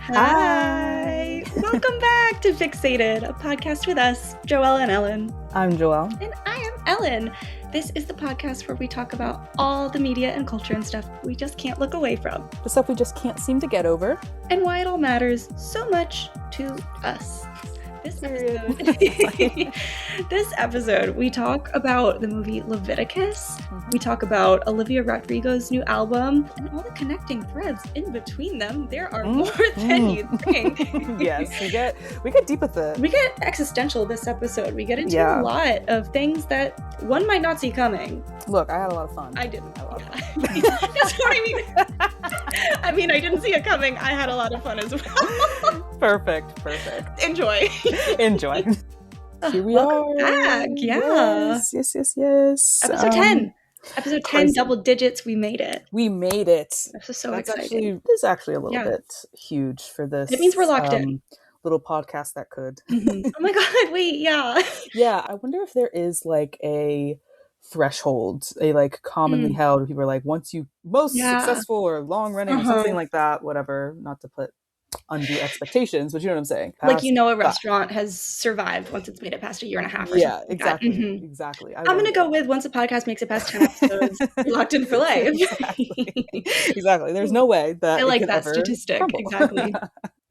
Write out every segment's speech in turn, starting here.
Hi! Welcome back to Fixated, a podcast with us, Joelle and Ellen. I'm Joelle. And I am Ellen. This is the podcast where we talk about all the media and culture and stuff we just can't look away from. The stuff we just can't seem to get over. And why it all matters so much to us. This episode, we talk about the movie Leviticus. Mm-hmm. We talk about Olivia Rodrigo's new album and all the connecting threads in between them. There are more than you think. Yes, we get deep with it. We get existential this episode. We get into a lot of things that one might not see coming. Look, I had a lot of fun. I didn't. That's what I mean. I didn't see it coming. I had a lot of fun as well. Perfect. Enjoy. Here we Welcome back. Yeah. Yes. Episode 10. Episode 10, crazy. Double digits. We made it. This is so exciting. This is actually a little bit huge for this. It means we're locked in. Little podcast that could. Mm-hmm. Oh my God, wait, yeah. Yeah, I wonder if there is like a threshold, a like commonly held where people are like, once you most successful or long running or something like that, whatever, not to put undue expectations, but you know what I'm saying. Like, a restaurant has survived once it's made it past a year and a half or something. Exactly. I'm going to go with once a podcast makes it past 10 episodes, you're locked in for life. Exactly. There's no way that I like that statistic. Crumble. Exactly.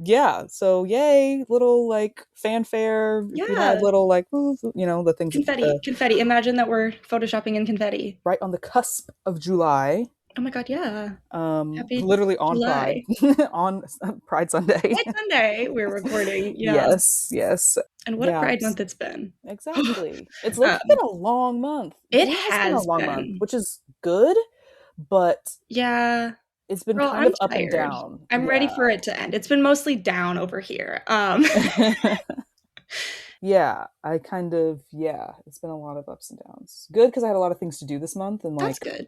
Yeah. So yay, little like fanfare. Yeah. We had little like, the things. Confetti. Imagine that we're photoshopping in confetti. Right on the cusp of July. Oh my God, yeah. Happy literally on July. Pride. On Pride Sunday. Pride Sunday, we're recording. Yeah. Yes. And what a Pride month it's been. Exactly. It's been a long month. It has been a long month, which is good, but it's been I'm up tired. And down. I'm ready for it to end. It's been mostly down over here. Yeah, it's been a lot of ups and downs. Good, because I had a lot of things to do this month, and that's good.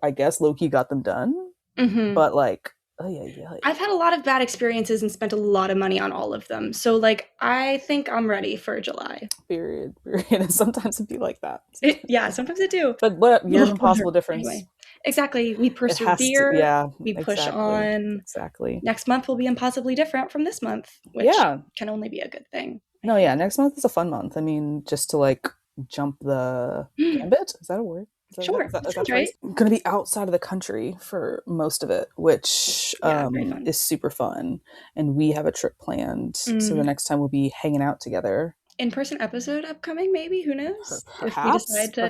I guess low-key got them done, but like, I've had a lot of bad experiences and spent a lot of money on all of them. So like, I think I'm ready for July. Period. And sometimes it'd be like that. Sometimes it do. But what year's impossible difference? Anyway. Exactly. We persevere. We push on. Exactly. Next month will be impossibly different from this month, which can only be a good thing. No, next month is a fun month. I mean, just to like jump the gambit. Is that a word? Sure. Is that right? I'm going to be outside of the country for most of it, which is super fun. And we have a trip planned. So the next time we'll be hanging out together. In-person episode upcoming, maybe? Who knows? Perhaps. If we decide to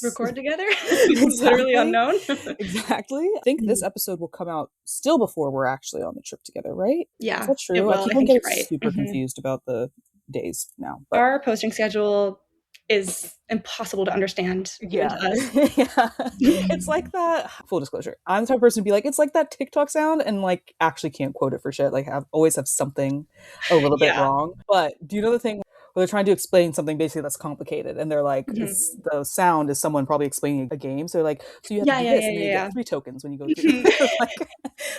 record together. It's literally unknown. Exactly. I think this episode will come out still before we're actually on the trip together, right? Yeah. Is that true? I keep on getting super confused about the days now. But our posting schedule is impossible to understand. It's like that. Full disclosure, I'm the type of person to be like, it's like that TikTok sound, and like actually can't quote it for shit. Like always have something a little bit wrong. But do you know the thing where they're trying to explain something basically that's complicated, and they're like, the sound is someone probably explaining a game. So they're like, so you have to do this, and you get 3 tokens when you go through. Like,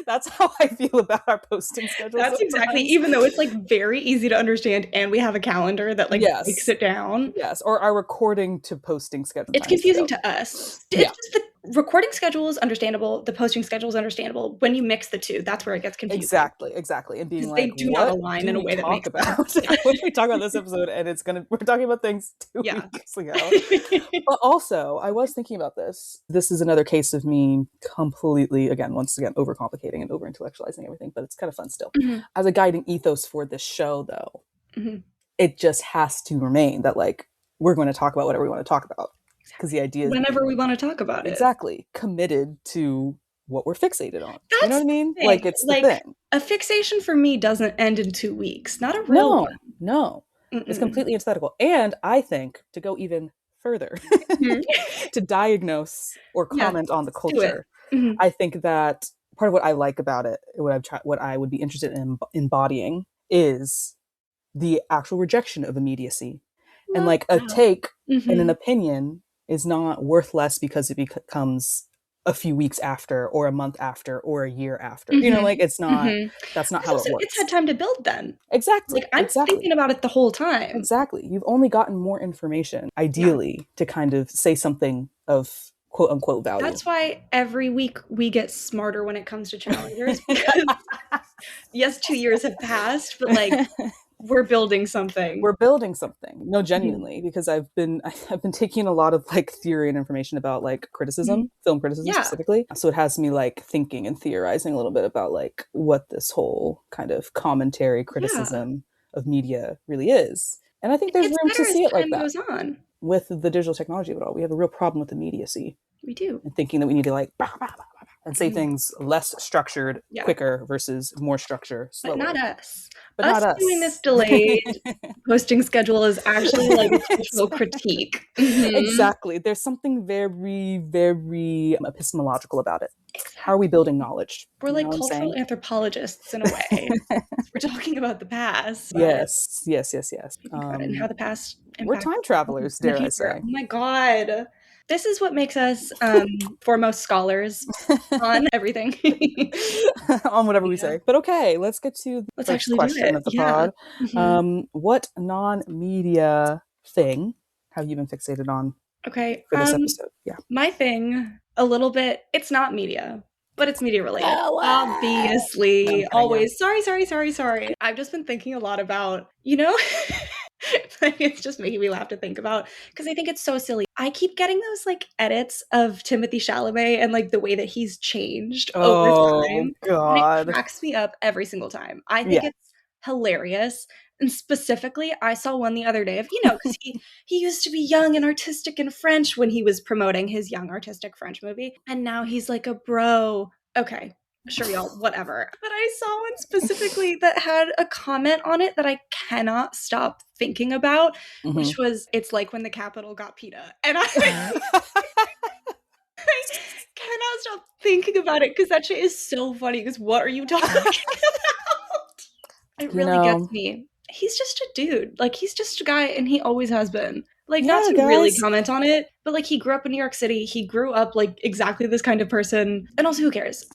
that's how I feel about our posting schedule. That's exactly, even though it's like very easy to understand, and we have a calendar that like breaks it down. Yes, or our recording to posting schedule. It's confusing to us. It's just the recording schedule is underunderstandable. The posting schedule is understandable. When you mix the two, that's where it gets confusing. Exactly. And being like, they do not align in a way that makes sense. When we talk about this episode, and we're talking about things 2 weeks ago. But also, I was thinking about this. This is another case of me completely, once again, overcomplicating and over-intellectualizing everything, but it's kind of fun still. As a guiding ethos for this show, though, it just has to remain that, like, we're going to talk about whatever we want to talk about. Because the idea is whenever we want to talk about it. Exactly. Committed to what we're fixated on. That's you know what I mean? Like, it's the thing. A fixation for me doesn't end in 2 weeks. Not a real one. No. It's completely antithetical. And I think, to go even further, to diagnose or comment on the culture, I think that part of what I like about it, what I would be interested in embodying, is the actual rejection of immediacy. And like a take and an opinion is not worth less because it becomes a few weeks after or a month after or a year after. You know, like it's not, that's not how it works. It's had time to build then. Exactly. Like I'm thinking about it the whole time. Exactly. You've only gotten more information, ideally, to kind of say something of quote unquote value. That's why every week we get smarter when it comes to challengers, because Yes, 2 years have passed, but like we're building something. We're building something. No, genuinely, because I've been taking a lot of like theory and information about like criticism, film criticism specifically. So it has me like thinking and theorizing a little bit about like what this whole kind of commentary criticism of media really is. And I think there's room to see it like that. Goes on. With the digital technology of it all, we have a real problem with immediacy. We do. And thinking that we need to like and say things less structured, quicker versus more structure, slower. But not us. But not us. Doing this delayed posting schedule is actually like a cultural critique. Exactly. There's something very, very epistemological about it. Exactly. How are we building knowledge? We're like cultural anthropologists in a way. We're talking about the past. Yes. And how the past. We're time travelers, dare I say. Oh my God. This is what makes us foremost scholars on everything. On whatever we say. But okay, let's get to the first question of the pod. What non-media thing have you been fixated on for this episode? Yeah. My thing, a little bit, it's not media, but it's media related. Obviously. Always. Sorry. I've just been thinking a lot about, it's just making me laugh to think about because I think it's so silly. I keep getting those like edits of Timothée Chalamet and like the way that he's changed over time. God. And it cracks me up every single time. I think it's hilarious. And specifically, I saw one the other day of, because he used to be young and artistic in French when he was promoting his young artistic French movie. And now he's like a bro. Okay. Sure, y'all, whatever. But I saw one specifically that had a comment on it that I cannot stop thinking about, which was, it's like when the Capitol got PETA. And I cannot stop thinking about it because that shit is so funny. Because what are you talking about? It really gets me. He's just a dude. Like, he's just a guy, and he always has been. Like, not to really comment on it, but, like, he grew up in New York City. He grew up, like, exactly this kind of person. And also, who cares?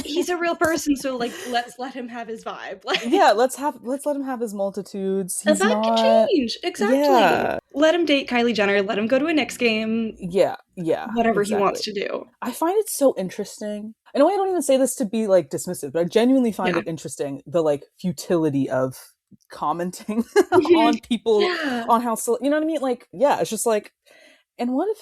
He's a real person, so, like, let's let him have his vibe. Like, let's let him have his multitudes. He's vibe can change. Exactly. Yeah. Let him date Kylie Jenner. Let him go to a Knicks game. Yeah. Whatever he wants to do. I find it so interesting. In a way, I don't even say this to be, like, dismissive, but I genuinely find it interesting, the, like, futility of commenting on people on how you know what I mean, like it's just like, and what if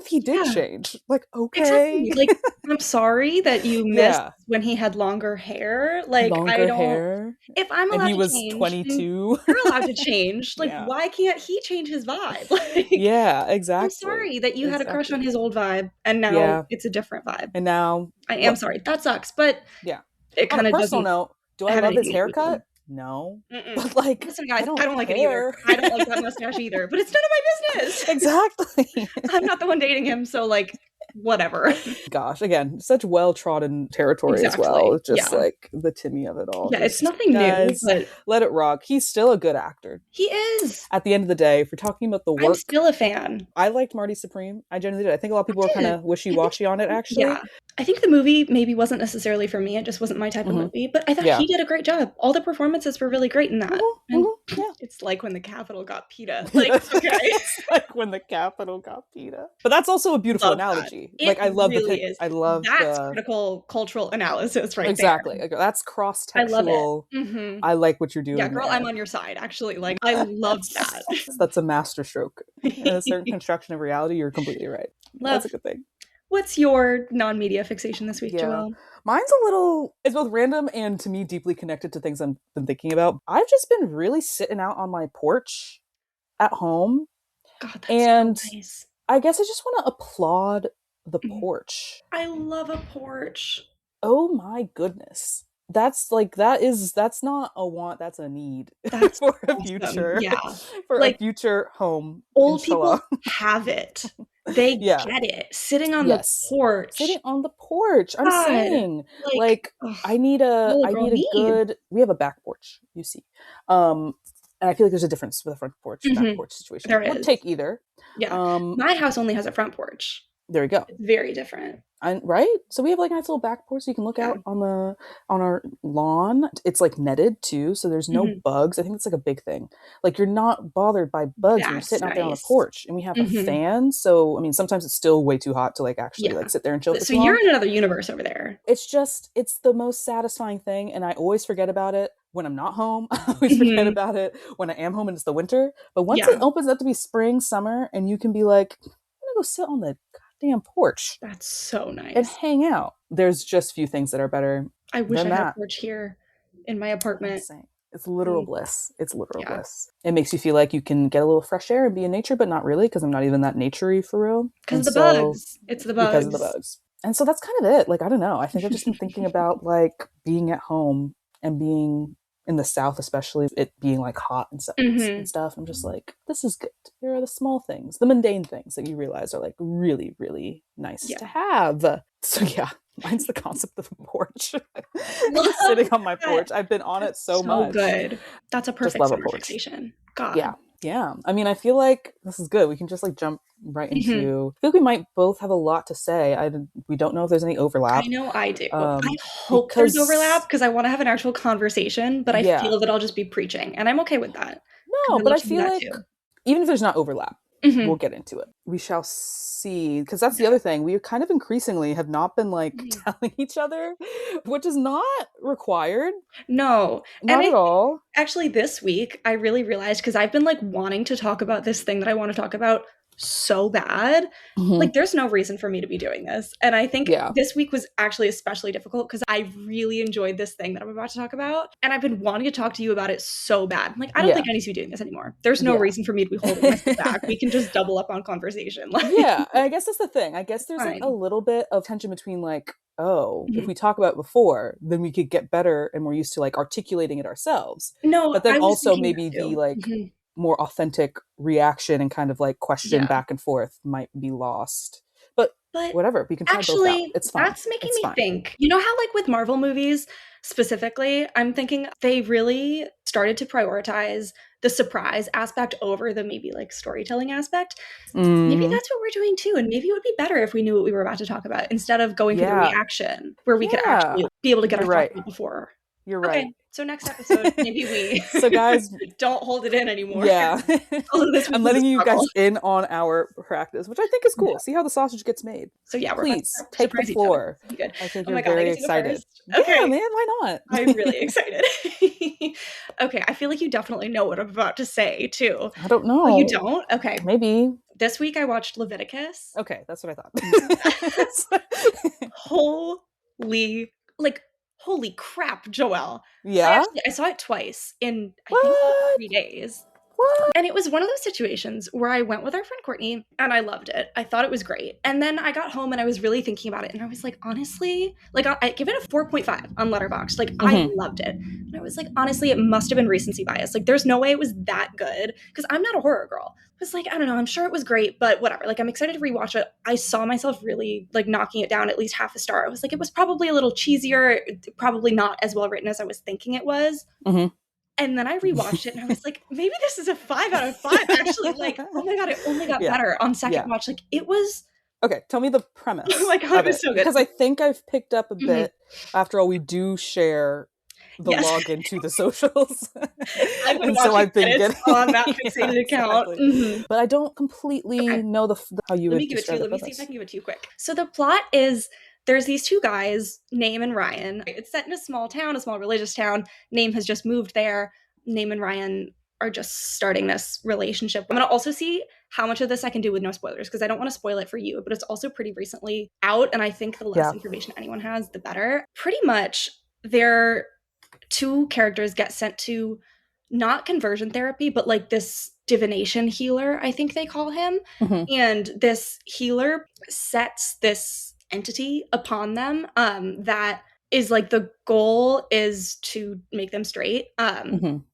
he did change, like, okay, exactly. Like, I'm sorry that you missed when he had longer hair, like hair. If I'm allowed and he to was change, 22, you're allowed to change. Like, why can't he change his vibe? Like, exactly. I'm sorry that you had a crush on his old vibe and now it's a different vibe, and now I am sorry, that sucks, but it kind of personal note, do I love his haircut? No. But like, listen, guys, I don't like it either. I don't like that mustache either, but it's none of my business. Exactly. I'm not the one dating him, so like, whatever. Gosh, again, such well-trodden territory as well. It's just like the Timmy of it all. Yeah, it's nothing new, but let it rock. He's still a good actor. He is. At the end of the day, if we're talking about the work, I'm still a fan. I liked Marty Supreme. I genuinely did. I think a lot of people were kind of wishy-washy on it, actually. Yeah. I think the movie maybe wasn't necessarily for me. It just wasn't my type of movie. But I thought he did a great job. All the performances were really great in that. And it's like when the Capitol got PETA. Like, okay. It's like when the Capitol got PETA. But that's also a beautiful analogy. Like, I love really I love that's critical cultural analysis right exactly. there. That's cross-textual. I love it. I like what you're doing. Yeah, girl, I'm on your side, actually. Like, I love that. That's a masterstroke. In a certain construction of reality, you're completely right. That's a good thing. What's your non-media fixation this week, Joelle? Mine's it's both random and, to me, deeply connected to things I've been thinking about. I've just been really sitting out on my porch at home. God, that's so nice. I guess I just want to applaud the porch. I love a porch. Oh my goodness. That's not a want, that's a need. That's for a future. Yeah. For a future home. Old people have it. They get it. Sitting on the porch. Sitting on the porch. I'm saying. Like I need a good, we have a back porch, you see. And I feel like there's a difference with a front porch and back porch situation. There is. Take either. Yeah. My house only has a front porch. There we go. It's very different. Right? So we have like a nice little back porch so you can look out on our lawn. It's like netted too, so there's no bugs. I think it's like a big thing. Like you're not bothered by bugs when you're sitting out there on the porch. And we have a fan, so I mean sometimes it's still way too hot to like actually like sit there and chill for so you're in another universe over there. It's the most satisfying thing, and I always forget about it when I'm not home. I always forget about it when I am home and it's the winter. But once it opens up to be spring, summer, and you can be like, I'm gonna go sit on the goddamn porch. That's so nice. And hang out. There's just few things that are better. I wish I had a porch here in my apartment. It's literal bliss. It's literal bliss. It makes you feel like you can get a little fresh air and be in nature, but not really, because I'm not even that naturey for real. Because of the bugs. It's the bugs. Because of the bugs. And so that's kind of it. Like, I don't know. I think I've just been thinking about like being at home and being in the South, especially it being like hot and stuff. I'm just like, this is good. There are the small things, the mundane things that you realize are like really, really nice to have. So yeah, mine's the concept of a porch. Sitting on my porch. I've been on it so much. Good. That's a perfect summer fixation. God. Yeah. I mean, I feel like this is good. We can just like jump right into. I feel like we might both have a lot to say. We don't know if there's any overlap. I know I do. I hope there's overlap because I want to have an actual conversation, but I feel that I'll just be preaching, and I'm okay with that. No, but I feel like even if there's not overlap, we'll get into it. We shall see, because that's the other thing. We kind of increasingly have not been like telling each other, which is not required. No, not at all. Actually, this week I really realized, because I've been like wanting to talk about this thing that I want to talk about so bad. Like there's no reason for me to be doing this, and I think this week was actually especially difficult because I really enjoyed this thing that I'm about to talk about, and I've been wanting to talk to you about it so bad. I'm like, I don't think I need to be doing this anymore. There's no reason for me to be holding myself back. We can just double up on conversation. Like, I guess that's the thing. I guess there's like a little bit of tension between like, if we talk about it before, then we could get better and more used to like articulating it ourselves. No, but then also maybe the like more authentic reaction and kind of like question back and forth might be lost. But whatever, we can try both out. It's fine. That's making me think. You know how like with Marvel movies specifically, I'm thinking they really started to prioritize the surprise aspect over the maybe like storytelling aspect. Maybe that's what we're doing too. And maybe it would be better if we knew what we were about to talk about instead of going through the reaction where we could actually be able to get our thoughts out before. You're right. Okay, so next episode, maybe we so guys don't hold it in anymore. Yeah. I'm letting you guys in on our practice, which I think is cool. See how the sausage gets made. So yeah, please take the floor. Good. I think you're very excited. Okay, yeah, man, why not? I'm really excited. Okay, I feel like you definitely know what I'm about to say too. I don't know. Oh, you don't? Okay. Maybe. This week I watched Leviticus. Okay, that's what I thought. Holy crap, Joelle. Yeah? I saw it twice in, I think, 3 days. What? And it was one of those situations where I went with our friend Courtney and I loved it. I thought it was great. And then I got home and I was really thinking about it. And I was like, honestly, like I give it a 4.5 on Letterboxd. Like I loved it. And I was like, honestly, it must have been recency bias. Like there's no way it was that good because I'm not a horror girl. It was like, I don't know. I'm sure it was great, but whatever. Like I'm excited to rewatch it. I saw myself really like knocking it down at least half a star. I was like, it was probably a little cheesier, probably not as well written as I was thinking it was. And then I rewatched it and I was like, maybe this is a 5 out of 5. Actually, like, oh my God, it only got better on second watch. Like it was. Okay, tell me the premise. Oh my God, it was so good. Because I think I've picked up a bit. After all, we do share the login to the socials. And so I've been getting on that Fixated account. Exactly. But I don't completely know how you would describe it. Let me see if I can give it to you quick. So the plot is, there's these two guys, Name and Ryan. It's set in a small town, a small religious town. Name has just moved there. Name and Ryan are just starting this relationship. I'm going to also see how much of this I can do with no spoilers because I don't want to spoil it for you, but it's also pretty recently out. And I think the less information anyone has, the better. Pretty much, their two characters get sent to not conversion therapy, but like this divination healer, I think they call him. And this healer sets this entity upon them that is like the goal is to make them straight. And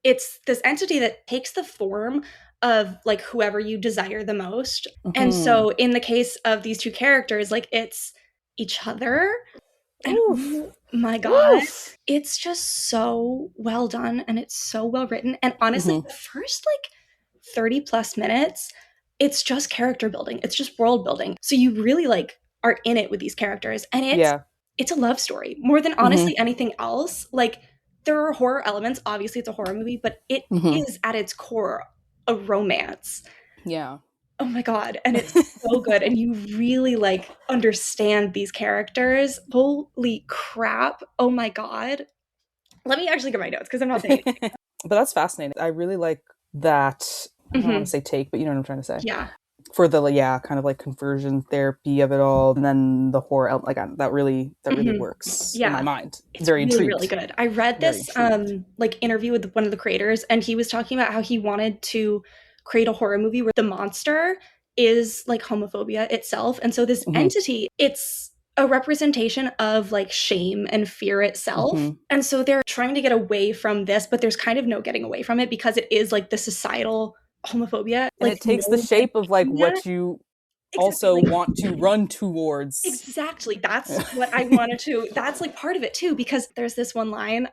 it's this entity that takes the form of like whoever you desire the most. And so in the case of these two characters, like it's each other. And oh my God, it's just so well done and it's so well written. And honestly, the first like 30 plus minutes, it's just character building. It's just world building. So you really like are in it with these characters. And it's a love story more than honestly anything else. Like, there are horror elements. Obviously, it's a horror movie, but it is at its core a romance. Yeah. Oh my God. And it's so good. And you really like understand these characters. Holy crap. Oh my God. Let me actually get my notes because I'm not saying anything. But that's fascinating. I really like that. I don't want to say take, but you know what I'm trying to say. Yeah. For the kind of like conversion therapy of it all, and then the horror, like that really works in my mind. It's very really, intrigued. really good. I read this like interview with one of the creators, and he was talking about how he wanted to create a horror movie where the monster is like homophobia itself, and so this entity, it's a representation of like shame and fear itself. And so they're trying to get away from this, but there's kind of no getting away from it because it is like the societal homophobia. And like, it takes the shape of like what you also want to run towards. Exactly. That's what I wanted to, that's like part of it too, because there's this one line,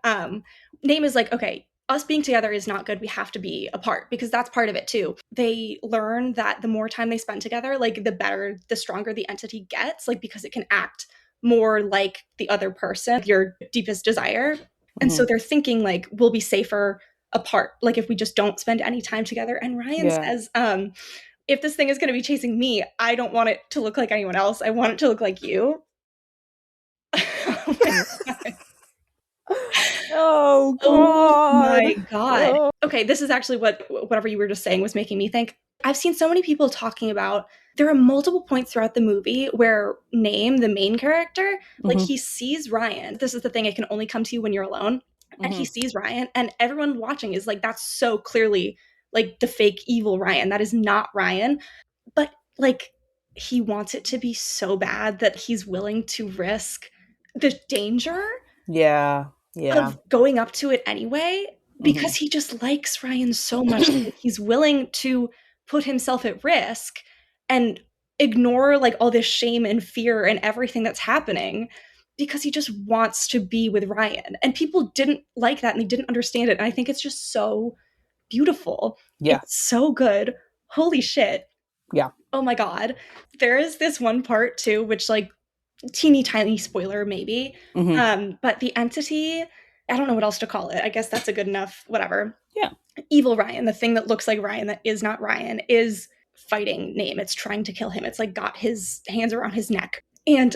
Name is like, okay, us being together is not good. We have to be apart, because that's part of it too. They learn that the more time they spend together, like the better, the stronger the entity gets, like because it can act more like the other person, your deepest desire. And so they're thinking like, we'll be safer apart, like if we just don't spend any time together. And Ryan says, if this thing is going to be chasing me, I don't want it to look like anyone else. I want it to look like you. Oh my God. Oh God. Oh my God. Okay, this is actually whatever you were just saying was making me think. I've seen so many people talking about, there are multiple points throughout the movie where Name, the main character, like he sees Ryan. This is the thing, it can only come to you when you're alone. And he sees Ryan, and everyone watching is like, that's so clearly like the fake evil Ryan. That is not Ryan. But like, he wants it to be so bad that he's willing to risk the danger of going up to it anyway, because he just likes Ryan so much that he's willing to put himself at risk and ignore like all this shame and fear and everything that's happening, because he just wants to be with Ryan. And people didn't like that, and they didn't understand it. And I think it's just so beautiful. Yeah. It's so good. Holy shit. Yeah. Oh my God. There is this one part too, which like teeny tiny spoiler maybe. But the entity, I don't know what else to call it. I guess that's a good enough, whatever. Yeah. Evil Ryan, the thing that looks like Ryan that is not Ryan, is fighting Name. It's trying to kill him. It's like got his hands around his neck. And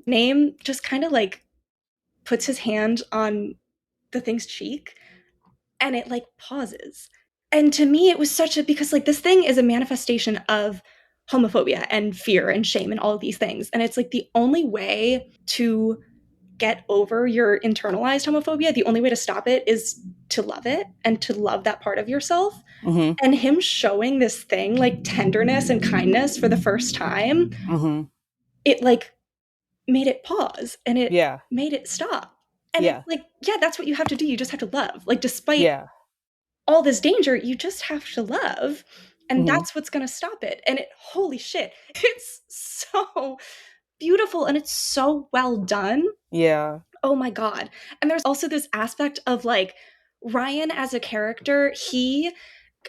Name just kind of like puts his hand on the thing's cheek, and it like pauses. And to me, it was such a, because like this thing is a manifestation of homophobia and fear and shame and all of these things. And it's like the only way to get over your internalized homophobia, the only way to stop it is to love it and to love that part of yourself. And him showing this thing like tenderness and kindness for the first time, it like made it pause, and it made it stop. And it's like, that's what you have to do. You just have to love. Like, despite all this danger, you just have to love. And that's what's going to stop it. And it, holy shit, it's so beautiful, and it's so well done. Yeah. Oh my God. And there's also this aspect of like Ryan as a character, he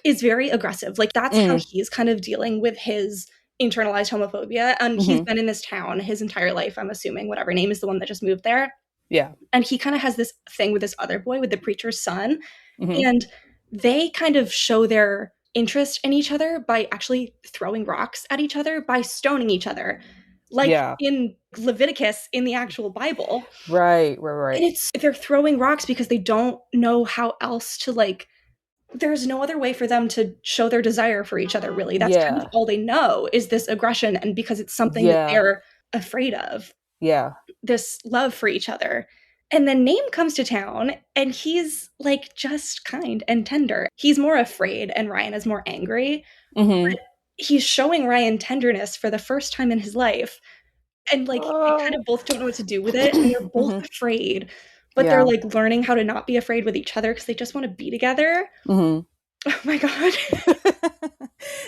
is very aggressive. Like that's how he's kind of dealing with his internalized homophobia. And he's been in this town his entire life, I'm assuming, whatever. Name is the one that just moved there. Yeah. And he kind of has this thing with this other boy, with the preacher's son. And they kind of show their interest in each other by actually throwing rocks at each other, by stoning each other. Like in Leviticus, in the actual Bible. Right. And it's, they're throwing rocks because they don't know how else to like, there's no other way for them to show their desire for each other, really. That's kind of all they know, is this aggression. And because it's something that they're afraid of. Yeah. This love for each other. And then Name comes to town, and he's like just kind and tender. He's more afraid, and Ryan is more angry. But he's showing Ryan tenderness for the first time in his life. And like they kind of both don't know what to do with it. And they're both afraid. But they're like learning how to not be afraid with each other because they just want to be together. Oh my God.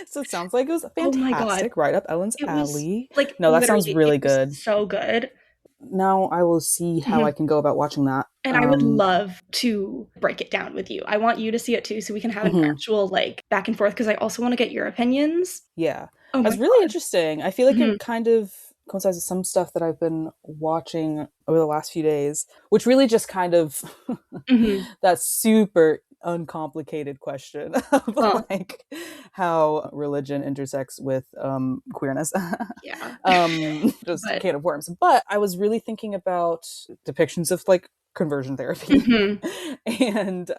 So it sounds like it was fantastic. Right up Ellen's alley. Like, no, that sounds really good. So good. Now I will see how I can go about watching that. And I would love to break it down with you. I want you to see it too, so we can have an actual like back and forth, because I also want to get your opinions. Yeah. That's really interesting. I feel like it kind of coincides with some stuff that I've been watching over the last few days, which really just kind of that super uncomplicated question of like how religion intersects with queerness. Just a can of worms. But I was really thinking about depictions of like conversion therapy and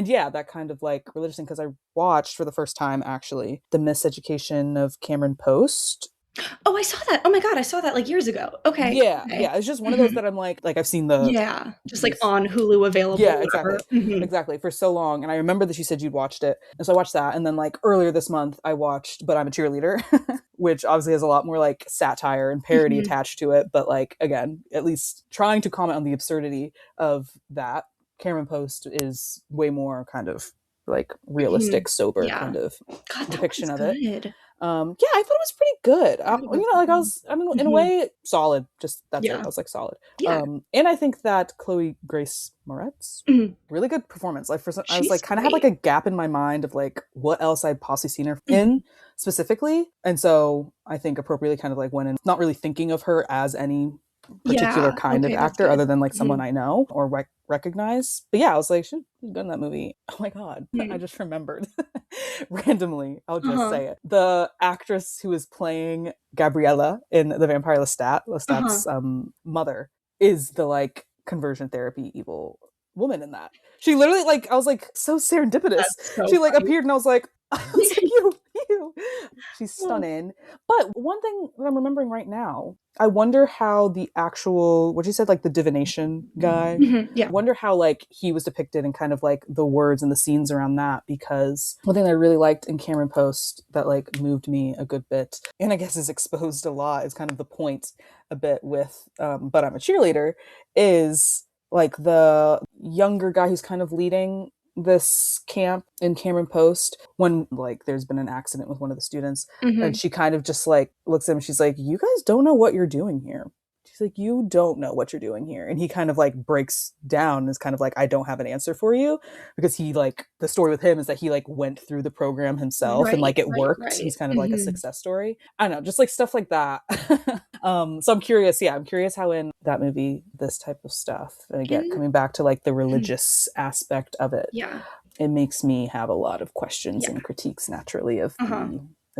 yeah, that kind of like religious thing, because I watched for the first time actually The Miseducation of Cameron Post. Oh, I saw that. Oh my God, I saw that like years ago. Okay. Yeah. It's just one of those that I'm like I've seen just like on Hulu available. Yeah, exactly. Exactly. For so long. And I remember that you said you'd watched it. And so I watched that. And then like earlier this month I watched But I'm a Cheerleader, which obviously has a lot more like satire and parody attached to it. But like, again, at least trying to comment on the absurdity of that. Cameron Post is way more kind of like realistic, sober kind of depiction of it. Yeah, I thought it was pretty good. In a way, solid. Just that's it. I was like solid. And I think that Chloe Grace Moretz, really good performance. Like I was like kind of had like a gap in my mind of like what else I'd possibly seen her in specifically, and so I think appropriately kind of like went in not really thinking of her as any particular kind of actor other than like someone I know or recognize. But yeah, I was like, she's good in that movie. Oh my God, I just remembered randomly, I'll just say it, the actress who is playing Gabriella in The Vampire Lestat's mother is the like conversion therapy evil woman in that. She literally like, I was like, so serendipitous. She like appeared and I was like you. She's stunning. But one thing that I'm remembering right now, I wonder how the actual, what you said, like the divination guy, I wonder how like he was depicted and kind of like the words and the scenes around that, because one thing that I really liked in Cameron Post that like moved me a good bit, and I guess is exposed a lot, is kind of the point a bit with But I'm a Cheerleader, is like the younger guy who's kind of leading this camp in Cameron Post, when like there's been an accident with one of the students, and she kind of just like looks at him, she's like, you guys don't know what you're doing here. She's like, you don't know what you're doing here. And he kind of like breaks down and is kind of like, I don't have an answer for you, because he like, the story with him is that he like went through the program himself and like it worked. He's kind of like a success story. I don't know, just like stuff like that. So I'm curious how in that movie this type of stuff, and again coming back to like the religious aspect of it, it makes me have a lot of questions and critiques naturally of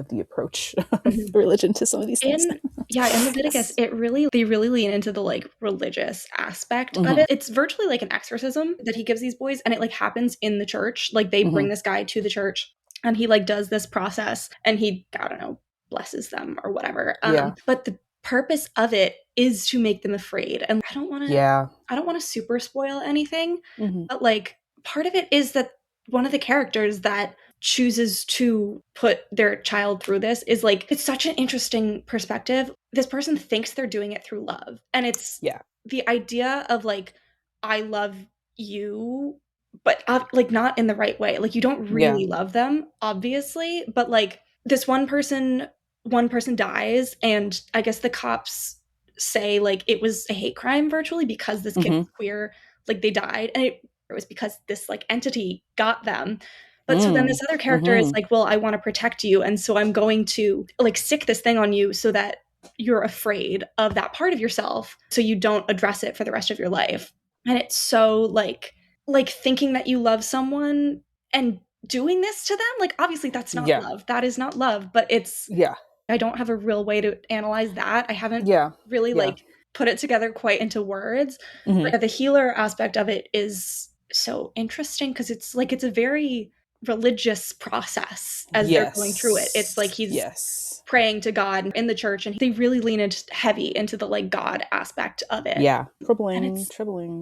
the approach of religion to some of these things. In Leviticus, they really lean into the like religious aspect of it. It's virtually like an exorcism that he gives these boys, and it like happens in the church. Like they bring this guy to the church and he like does this process and he, I don't know, blesses them or whatever. But the purpose of it is to make them afraid. And I don't want to super spoil anything, but like part of it is that one of the characters that chooses to put their child through this is like, it's such an interesting perspective. This person thinks they're doing it through love. And it's the idea of like, I love you, but like not in the right way. Like you don't really love them, obviously, but like this one person dies, and I guess the cops say like it was a hate crime virtually because this kid was queer, like they died, and it was because this like entity got them. But so then this other character is like, well, I want to protect you, and so I'm going to like stick this thing on you so that you're afraid of that part of yourself, so you don't address it for the rest of your life. And it's so like thinking that you love someone and doing this to them, like obviously that's not love. That is not love, but it's I don't have a real way to analyze that. I haven't really like put it together quite into words. But the healer aspect of it is so interesting because it's like it's a very religious process as they're going through it. It's like he's praying to God in the church, and they really lean heavy into the like God aspect of it. Troubling.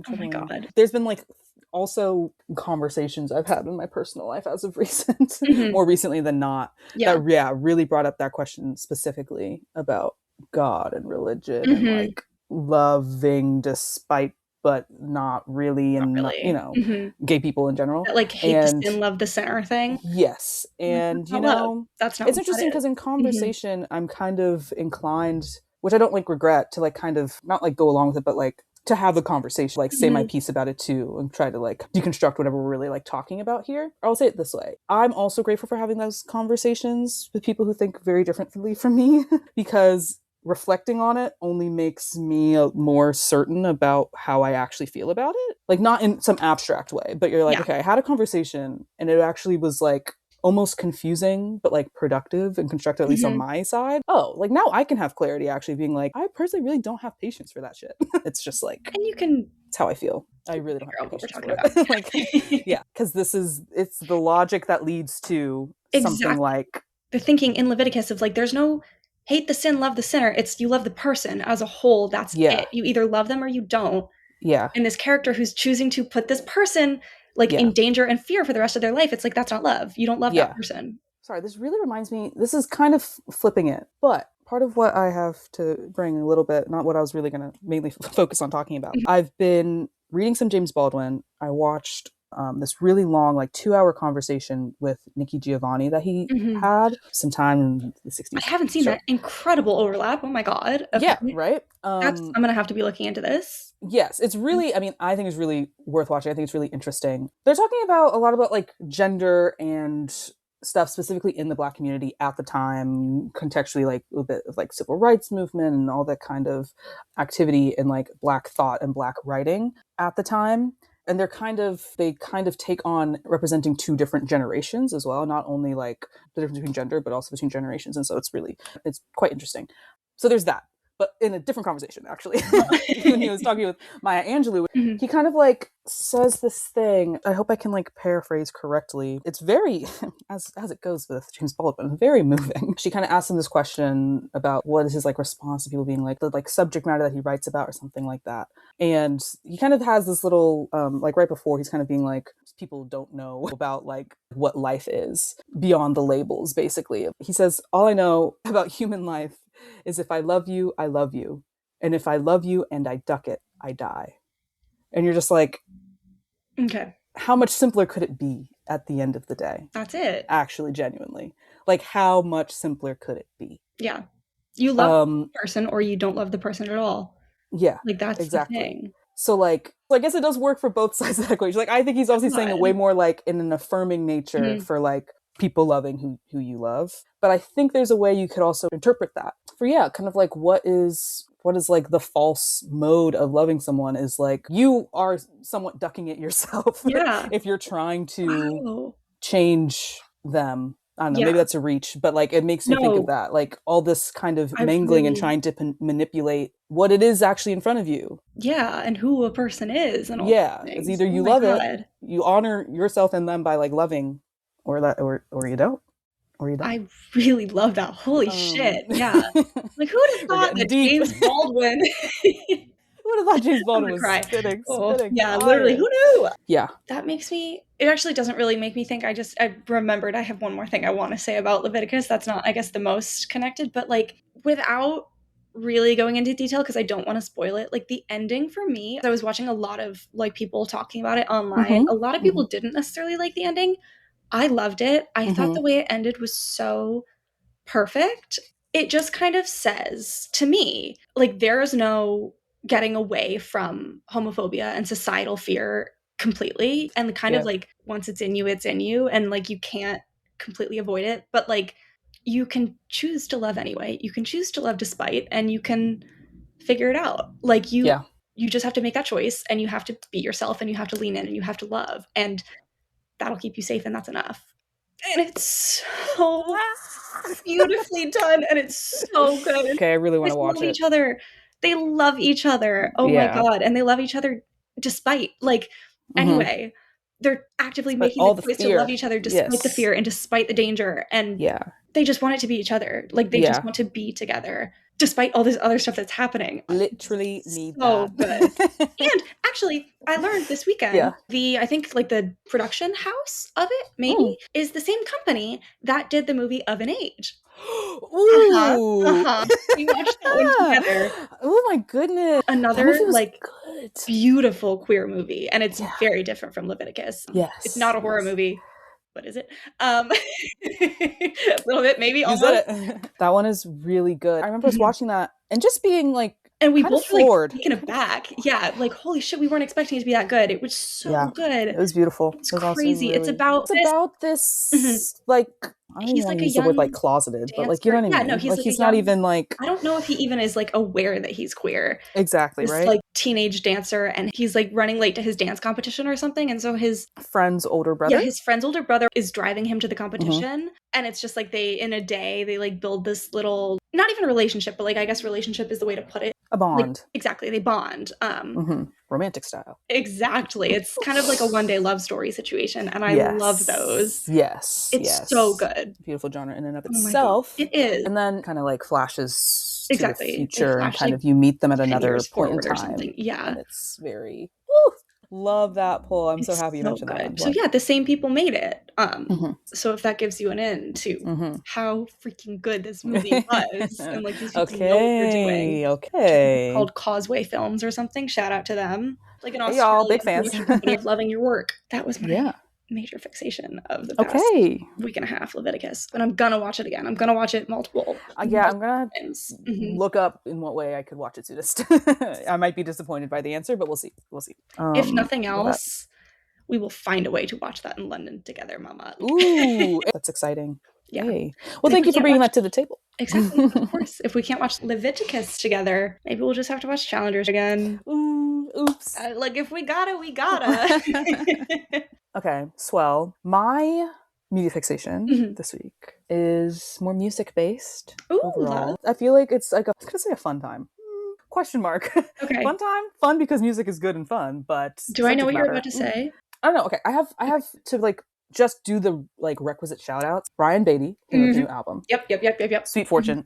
Oh my God. There's been like also conversations I've had in my personal life as of recent, more recently than not, that really brought up that question specifically about God and religion and like loving despite but not really, and not, you know, gay people in general. That, like hate the sin, love the sinner thing. Yes. And you know, that's not it's interesting because in conversation I'm kind of inclined, which I don't like regret, to like kind of not like go along with it, but like to have the conversation, like say my piece about it too, and try to like deconstruct whatever we're really like talking about here. I'll say it this way. I'm also grateful for having those conversations with people who think very differently from me because reflecting on it only makes me more certain about how I actually feel about it. Like, not in some abstract way, but you're like, okay, I had a conversation and it actually was like almost confusing, but like productive and constructive, at least on my side. Oh, like now I can have clarity actually being like, I personally really don't have patience for that shit. It's just like, and you can, it's how I feel. I really don't have patience for it. Like, yeah, because it's the logic that leads to something like the thinking in Leviticus of like, there's no hate the sin, love the sinner. It's you love the person as a whole. That's it. You either love them or you don't. Yeah. And this character who's choosing to put this person like in danger and fear for the rest of their life, it's like, that's not love. You don't love that person. Sorry, this really reminds me, this is kind of flipping it, but part of what I have to bring a little bit, not what I was really going to mainly focus on talking about. I've been reading some James Baldwin. I watched this really long, like 2-hour conversation with Nikki Giovanni that he had sometime in the 60s. I haven't seen that incredible overlap. Oh my God. Okay. Yeah, right? I'm going to have to be looking into this. Yes, it's really, I mean, I think it's really worth watching. I think it's really interesting. They're talking about a lot about like gender and stuff specifically in the Black community at the time, contextually, like a bit of like civil rights movement and all that kind of activity in like Black thought and Black writing at the time. And they kind of take on representing two different generations as well, not only like the difference between gender, but also between generations. And so it's quite interesting. So there's that. But in a different conversation, actually, when he was talking with Maya Angelou, he kind of like says this thing. I hope I can like paraphrase correctly. It's very, as it goes with James Baldwin, very moving. She kind of asks him this question about what is his like response to people being like the like subject matter that he writes about or something like that. And he kind of has this little like right before he's kind of being like, people don't know about like what life is beyond the labels, basically. He says, all I know about human life is if I love you, I love you. And if I love you and I duck it, I die. And you're just like, okay, how much simpler could it be at the end of the day? That's it. Actually, genuinely. Like, how much simpler could it be? Yeah. You love the person or you don't love the person at all. Yeah. Like, that's exactly the thing. So like, I guess it does work for both sides of that equation. Like, I think he's obviously saying it way more like in an affirming nature for like people loving who you love. But I think there's a way you could also interpret that for, kind of like what is like the false mode of loving someone is like you are somewhat ducking it yourself. Yeah. If you're trying to change them. I don't know, maybe that's a reach, but like it makes me think of that, like all this kind of mangling and trying to manipulate what it is actually in front of you. Yeah, and who a person is. And all it's either you love it, you honor yourself and them by like loving, or you don't. I really love that. Holy shit. Yeah. Like, who would have thought that James Baldwin... Who would have thought James Baldwin was spitting? Yeah, literally. Who knew? Yeah. That makes me... It actually doesn't really make me think. I remembered I have one more thing I want to say about Leviticus. That's not, I guess, the most connected. But, like, without really going into detail, because I don't want to spoil it, like, the ending for me... I was watching a lot of, like, people talking about it online. A lot of people didn't necessarily like the ending. I loved it. I thought the way it ended was so perfect. It just kind of says to me, like, there is no getting away from homophobia and societal fear completely. And kind of like, once it's in you, and like, you can't completely avoid it, but like, you can choose to love anyway. You can choose to love despite, and you can figure it out. Like you just have to make that choice, and you have to be yourself, and you have to lean in, and you have to love, and that'll keep you safe, and that's enough. And it's so beautifully done, and it's so good. Okay, I really want to watch it. Each other. They love each other. Oh my God. And they love each other despite, like, anyway, they're actively making the choice to love each other despite the fear and despite the danger. And they just want it to be each other. Like, they just want to be together despite all this other stuff that's happening. Literally need so that. Good. And actually, I learned this weekend, I think like the production house of it, maybe, is the same company that did the movie Of an Age. Ooh. We watched that one together. Oh my goodness. Another like beautiful queer movie, and it's very different from Leviticus. Yes. It's not a horror movie. What is it? A little bit, maybe. Almost. That one is really good. I remember us watching that and just being like And we kind both of floored. Were taken aback. Yeah, like, holy shit, we weren't expecting it to be that good. It was so good. It was beautiful. It's it was crazy. Really, it's about this like, I don't even he's want like to a use the word young like closeted, but like, you dancer. know what I Yeah, mean? no, he's like he's a not young, even like, I don't know if he even is like aware that he's queer. Exactly, This right? like teenage dancer, and he's like running late to his dance competition or something, and so his friend's older brother. Yeah, his friend's older brother is driving him to the competition, and it's just like they, in a day, they like build this little, not even a relationship, but like, I guess relationship is the way to put it. A bond. Like, exactly, they bond. Romantic style. Exactly. It's kind of like a one-day love story situation, and I love those. It's so good. Beautiful genre in and of itself. It is. And then kind of like flashes to the Exactly. future, and kind like of you meet them at 10 another years point in forward or time. something. Yeah. And it's very, love that pull. I'm so happy you mentioned that one. So yeah, the same people made it. So if that gives you an in to how freaking good this movie was, and like these people know what they're doing. Okay. Called Causeway Films or something. Shout out to them. Like an Hey y'all, big Australian fans. company of loving your work. That was my major fixation of the past week and a half, Leviticus. And I'm gonna watch it again. I'm gonna watch it multiple I'm gonna look up in what way I could watch it soonest. I might be disappointed by the answer, but we'll see. If nothing else, we will find a way to watch that in London together, mama. Ooh, that's exciting. Yeah. Hey. Well, thank you for bringing that to the table. Exactly. Of course. If we can't watch Leviticus together, maybe we'll just have to watch Challengers again. Oops. Like, if we gotta, we gotta. Okay, swell. My media fixation this week is more music based overall. I feel like it's like I was gonna say a fun time. Question mark. Okay. Fun time? Fun because music is good and fun, but do I know what you're about to say? I don't know. Okay, I have to like just do the like requisite shout outs. Brian Beatty, his new album. Yep. Sweet Fortune.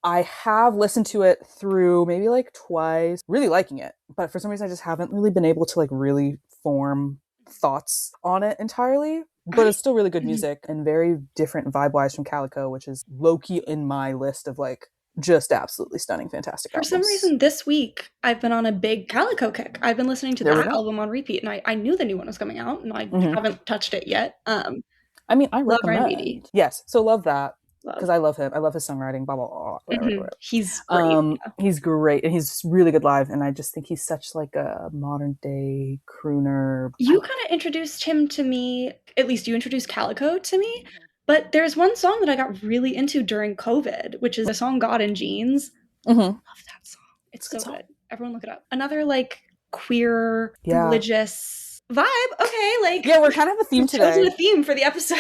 I have listened to it through maybe like twice, really liking it, but for some reason I just haven't really been able to like really form thoughts on it entirely. But it's still really good music and very different vibe-wise from Calico, which is low-key in my list of like just absolutely stunning, fantastic albums. For some reason this week I've been on a big Calico kick. I've been listening to that album on repeat, and I knew the new one was coming out, and I haven't touched it yet. I mean, I recommend. Yes, so love that. Because I love him. I love his songwriting, blah, blah, blah. Whatever. He's great. He's great. And he's really good live. And I just think he's such like a modern day crooner. You kind of introduced him to me, at least you introduced Calico to me. But there's one song that I got really into during COVID, which is a song, God in Jeans. Love that song. It's so good. Everyone look it up. Another like queer, religious vibe. Okay, like we're kind of a theme today. A theme for the episode.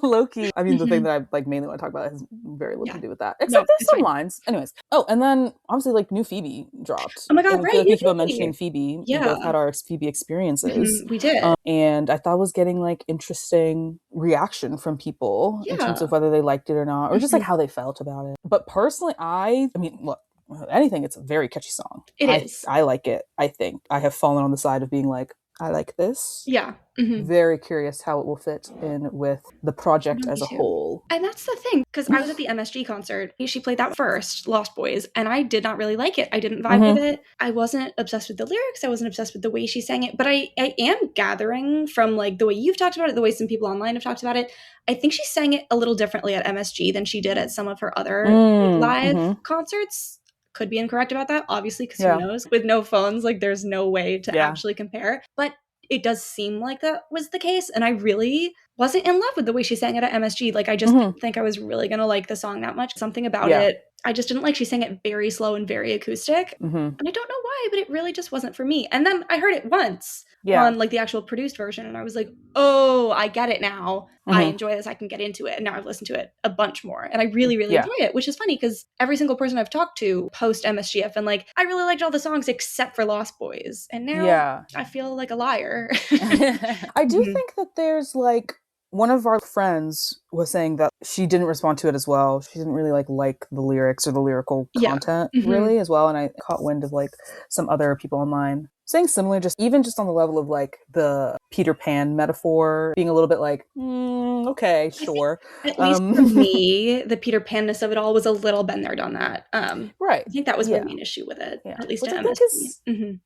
Low-key. I mean, the thing that I like mainly want to talk about has very little to do with that, except there's some lines. Anyways, and then obviously like new Phoebe dropped. Oh my god, right? I feel like we keep on mentioning Phoebe. We both had our Phoebe experiences. We did, and I thought it was getting like interesting reaction from people in terms of whether they liked it or not, or just like how they felt about it. But personally, I mean, look. Anything, it's a very catchy song. It is. I like it. I think I have fallen on the side of being like, I like this. Yeah. Very curious how it will fit in with the project as a whole. And that's the thing, because I was at the MSG concert. She played that first, Lost Boys, and I did not really like it. I didn't vibe with it. I wasn't obsessed with the lyrics. I wasn't obsessed with the way she sang it. But I am gathering from like the way you've talked about it, the way some people online have talked about it. I think she sang it a little differently at MSG than she did at some of her other live concerts. Could be incorrect about that, obviously, because who knows? With no phones, like there's no way to actually compare. But it does seem like that was the case. And I really wasn't in love with the way she sang it at MSG. Like I just didn't think I was really going to like the song that much. Something about it, I just didn't like. She sang it very slow and very acoustic. And I don't know why, but it really just wasn't for me. And then I heard it once on like the actual produced version. And I was like, oh, I get it now. I enjoy this. I can get into it. And now I've listened to it a bunch more. And I really, really enjoy it, which is funny because every single person I've talked to post MSG have been like, I really liked all the songs except for Lost Boys. And now I feel like a liar. I do think that there's like, one of our friends was saying that she didn't respond to it as well. She didn't really like the lyrics or the lyrical content really as well. And I caught wind of like some other people online saying similar, even just on the level of like the Peter Pan metaphor being a little bit like, okay, sure. At least for me, the Peter Pan-ness of it all was a little been there, done that. Right. I think that was my main issue with it, at least which at I think is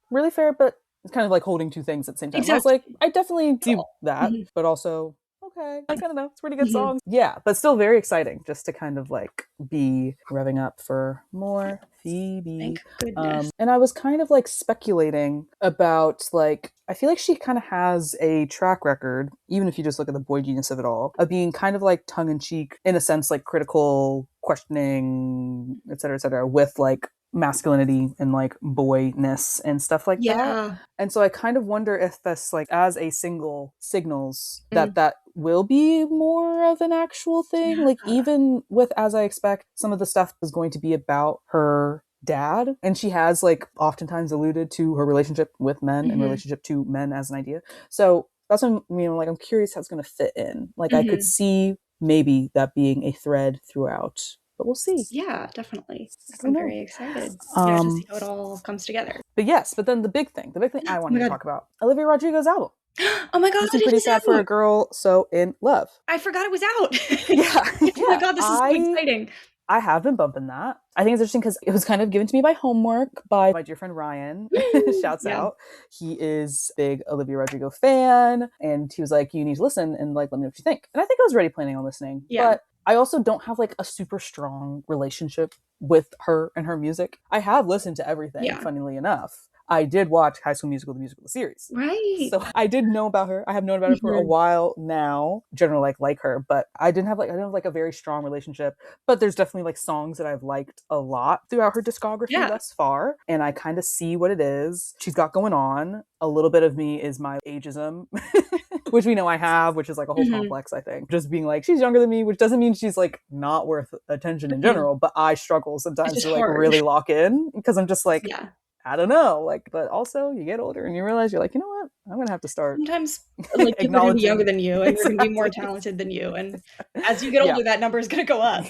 really fair, but it's kind of like holding two things at the same time. Exactly. I was like, I definitely do that, but also okay, I kind of know it's pretty good songs. Yeah, but still very exciting just to kind of like be revving up for more Phoebe. Thank goodness. And I was kind of like speculating about like, I feel like she kind of has a track record, even if you just look at the boy genius of it all, of being kind of like tongue in cheek, in a sense, like critical, questioning, et cetera, with like masculinity and like boyness and stuff like that. And so I kind of wonder if this, like, as a single signals that will be more of an actual thing. Like, even with As I Expect, some of the stuff is going to be about her dad, and she has like oftentimes alluded to her relationship with men and relationship to men as an idea. So that's what I mean, like, I'm curious how it's going to fit in. Like, I could see maybe that being a thread throughout, but we'll see. Yeah, definitely. I'm very excited to see how it all comes together. But then the big thing I wanted to talk about, Olivia Rodrigo's album. Oh my god, Listen Pretty Sad for a Girl So in Love. I forgot it was out. Yeah. Oh my god, this is so exciting. I have been bumping that. I think it's interesting because it was kind of given to me by homework by my dear friend Ryan. Shouts out. He is a big Olivia Rodrigo fan, and he was like, you need to listen and like let me know what you think. And I think I was already planning on listening. But I also don't have like a super strong relationship with her and her music. I have listened to everything, funnily enough. I did watch High School Musical, the musical series. Right. So I did know about her. I have known about her for a while now. Generally like her, but I didn't have like a very strong relationship. But there's definitely like songs that I've liked a lot throughout her discography thus far. And I kind of see what it is she's got going on. A little bit of me is my ageism, which we know I have, which is like a whole complex, I think. Just being like, she's younger than me, which doesn't mean she's like not worth attention in general, but I struggle sometimes to like really lock in because I'm just like, I don't know, like, but also you get older and you realize you're like, you know what, I'm gonna have to start. Sometimes like people are gonna be younger than you and they're gonna be more talented than you, and as you get older, that number is gonna go up.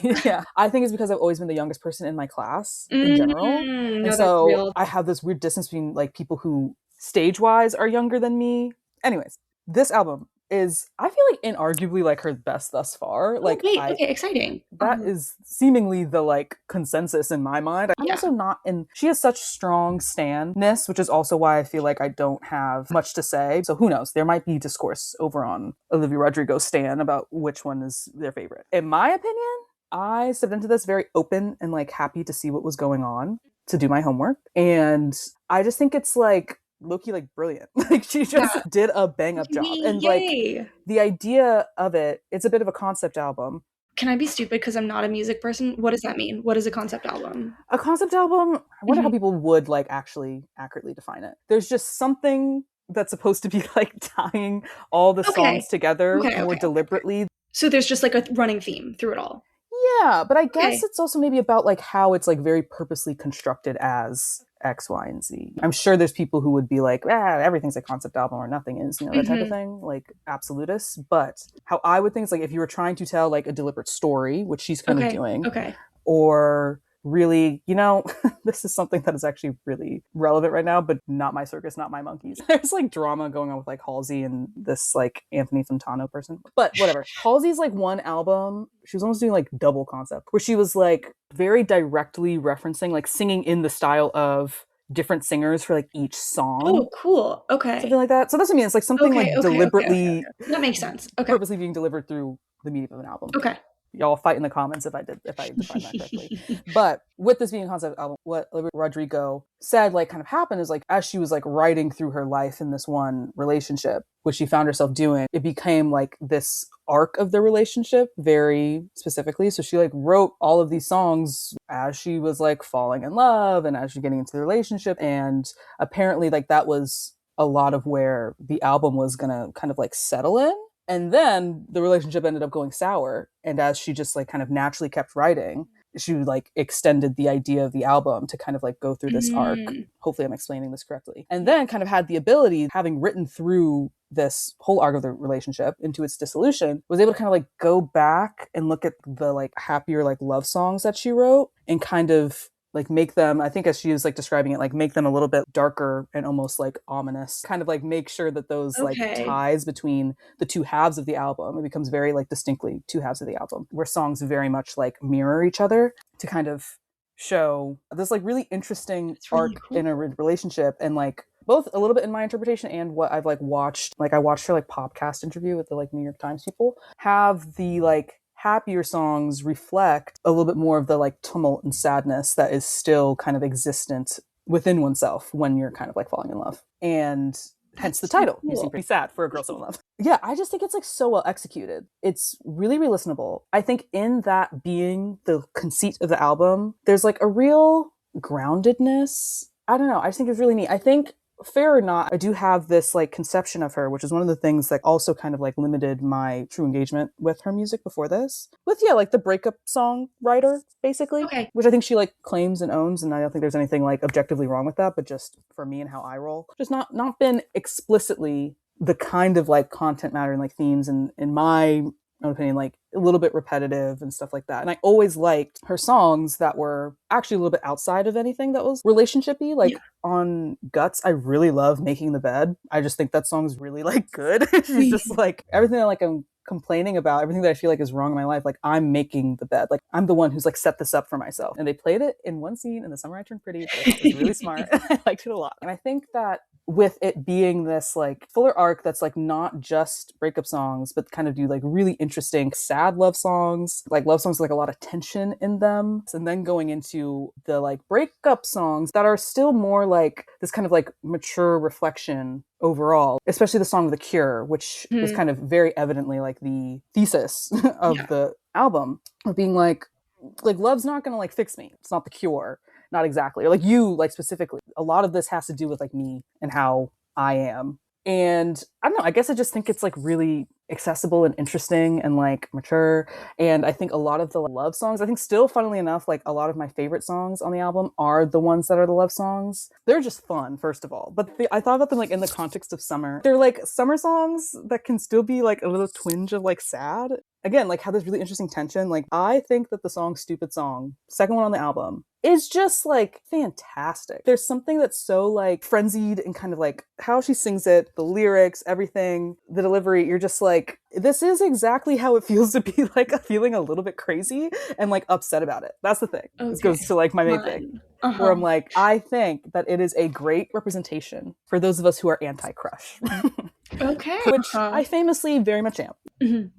I think it's because I've always been the youngest person in my class in general, and so I have this weird distance between like people who stage-wise are younger than me. Anyways, this album is, I feel like, inarguably like her best thus far. Like, okay, exciting. That is seemingly the like consensus in my mind. I'm also not in. She has such strong stanness, which is also why I feel like I don't have much to say. So who knows? There might be discourse over on Olivia Rodrigo's stan about which one is their favorite. In my opinion, I stepped into this very open and like happy to see what was going on, to do my homework, and I just think it's like low-key like brilliant. Like she just did a bang-up job. And like the idea of it, it's a bit of a concept album. Can I be stupid because I'm not a music person? What does that mean? What is a concept album? A concept album, I wonder how people would like actually accurately define it. There's just something that's supposed to be like tying all the songs together more deliberately. So there's just like a running theme through it all. Yeah, but I guess it's also maybe about like how it's like very purposely constructed as X, Y, and Z. I'm sure there's people who would be like, everything's a concept album or nothing is, you know, that type of thing, like absolutists. But how I would think is like if you were trying to tell like a deliberate story, which she's kind of doing, or really, you know, this is something that is actually really relevant right now, but not my circus, not my monkeys. There's like drama going on with like Halsey and this like Anthony Fantano person, but whatever. Halsey's like one album, she was almost doing like double concept where she was like very directly referencing, like singing in the style of different singers for like each song. Oh, cool. Okay. Something like that. So that's what I mean. It's like something deliberately. That makes sense. Okay. Purposely being delivered through the medium of an album. Okay. Y'all fight in the comments if I defined that correctly. But with this being a concept album, what Olivia Rodrigo said like kind of happened is like as she was like writing through her life in this one relationship, which she found herself doing, it became like this arc of the relationship very specifically. So she like wrote all of these songs as she was like falling in love and as she's getting into the relationship. And apparently like that was a lot of where the album was gonna kind of like settle in. And then the relationship ended up going sour. And as she just like kind of naturally kept writing, she like extended the idea of the album to kind of like go through this arc. Hopefully I'm explaining this correctly. And then kind of had the ability, having written through this whole arc of the relationship into its dissolution, was able to kind of like go back and look at the like happier like love songs that she wrote and kind of like make them, I think as she was like describing it, like make them a little bit darker and almost like ominous, kind of like make sure that those like ties between the two halves of the album, it becomes very like distinctly two halves of the album where songs very much like mirror each other to kind of show this like really interesting arc in a relationship. And like both a little bit in my interpretation and what I've like watched, like I watched her like podcast interview with the like New York Times people, have the like happier songs reflect a little bit more of the like tumult and sadness that is still kind of existent within oneself when you're kind of like falling in love. And hence the title. Cool. You seem pretty sad for a girl so in love. Yeah, I just think it's like so well executed. It's really re-listenable. I think in that being the conceit of the album, there's like a real groundedness. I don't know. I just think it's really neat. I think, fair or not, I do have this like conception of her, which is one of the things that also kind of like limited my true engagement with her music before this. With, yeah, like the breakup song writer, basically. Okay. Which I think she like claims and owns, and I don't think there's anything like objectively wrong with that, but just for me and how I roll. Just not been explicitly the kind of like content matter and like themes and in my own opinion, like a little bit repetitive and stuff like that. And I always liked her songs that were actually a little bit outside of anything that was relationshipy. Like on Guts, I really love Making the Bed. I just think that song's really like good. She's just like everything that like I'm complaining about, everything that I feel like is wrong in my life, like I'm making the bed. Like I'm the one who's like set this up for myself. And they played it in one scene in The Summer I Turned Pretty. It was really smart. I liked it a lot. And I think that with it being this like fuller arc that's like not just breakup songs, but kind of do like really interesting sad love songs with like a lot of tension in them. And then going into the like breakup songs that are still more like this kind of like mature reflection overall, especially the song The Cure, which is kind of very evidently like the thesis of the album, of being like love's not gonna like fix me. It's not the cure. Not exactly. Or like you, like specifically. A lot of this has to do with like me and how I am. And I don't know, I guess I just think it's like really accessible and interesting and like mature. And I think a lot of the love songs, I think still funnily enough, like a lot of my favorite songs on the album are the ones that are the love songs. They're just fun, first of all. But I thought about them like in the context of summer. They're like summer songs that can still be like a little twinge of like sad. Again, like have this really interesting tension. Like I think that the song Stupid Song, second one on the album, is just like fantastic. There's something that's so like frenzied and kind of like how she sings it, the lyrics, everything, the delivery. You're just like, this is exactly how it feels to be like feeling a little bit crazy and like upset about it. That's the thing. Okay. This goes to like my main thing. Where I'm like, I think that it is a great representation for those of us who are anti-crush. Okay. Which I famously very much am.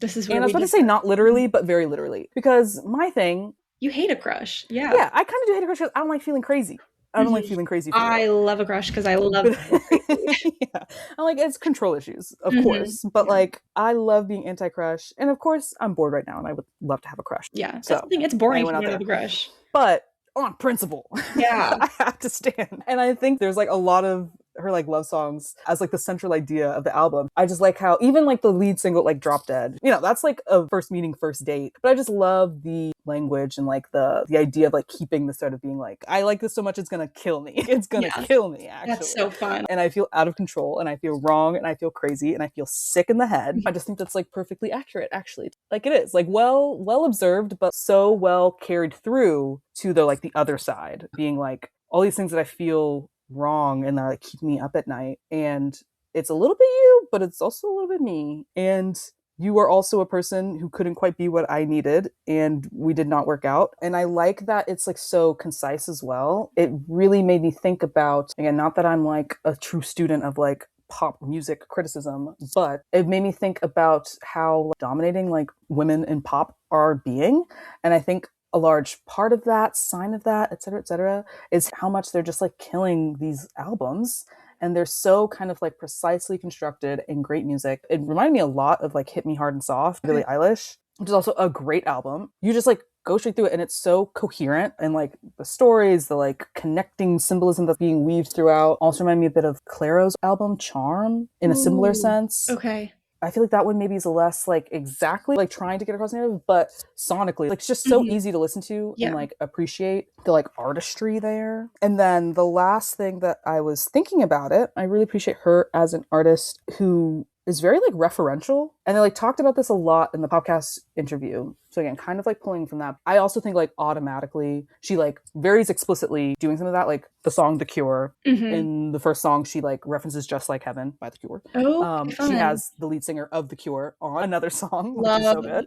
This is and I was about to say not literally, but very literally. Because my thing... You hate a crush. Yeah. Yeah, I kind of do hate a crush because I don't like feeling crazy. I don't like feeling crazy. I love a crush because I love yeah. I'm like, it's control issues, of course. But like, I love being anti-crush. And of course, I'm bored right now and I would love to have a crush. Yeah. That's the thing. It's boring to have a crush. But on principle, I have to stand. And I think there's like a lot of her like love songs as like the central idea of the album. I just like how even like the lead single like Drop Dead, you know, that's like a first meeting, first date. But I just love the language and like the idea of like keeping the sort of being like, I like this so much it's gonna kill me. It's gonna kill me, actually. That's so fun. And I feel out of control and I feel wrong and I feel crazy and I feel sick in the head. I just think that's like perfectly accurate, actually. Like it is like well observed, but so well carried through to the like the other side, being like all these things that I feel wrong and that like keep me up at night. And it's a little bit you, but it's also a little bit me. And you are also a person who couldn't quite be what I needed and we did not work out. And I like that it's like so concise as well. It really made me think about, again, not that I'm like a true student of like pop music criticism, but it made me think about how like, dominating like women in pop are being. And I think a large part of that, sign of that, et cetera, is how much they're just like killing these albums. And they're so kind of like precisely constructed and great music. It reminded me a lot of like Hit Me Hard and Soft, Billie Eilish, which is also a great album. You just like go straight through it and it's so coherent. And like the stories, the like connecting symbolism that's being weaved throughout also remind me a bit of Clairo's album Charm in a similar sense. Okay. I feel like that one maybe is less like exactly like trying to get across narrative, but sonically, like it's just so easy to listen to and like appreciate the like artistry there. And then the last thing that I was thinking about it, I really appreciate her as an artist who is very like referential. And they like talked about this a lot in the podcast interview. So again, kind of like pulling from that. I also think like automatically she like varies explicitly doing some of that, like the song The Cure. In the first song, she like references Just Like Heaven by The Cure. She has the lead singer of The Cure on another song, which is so good.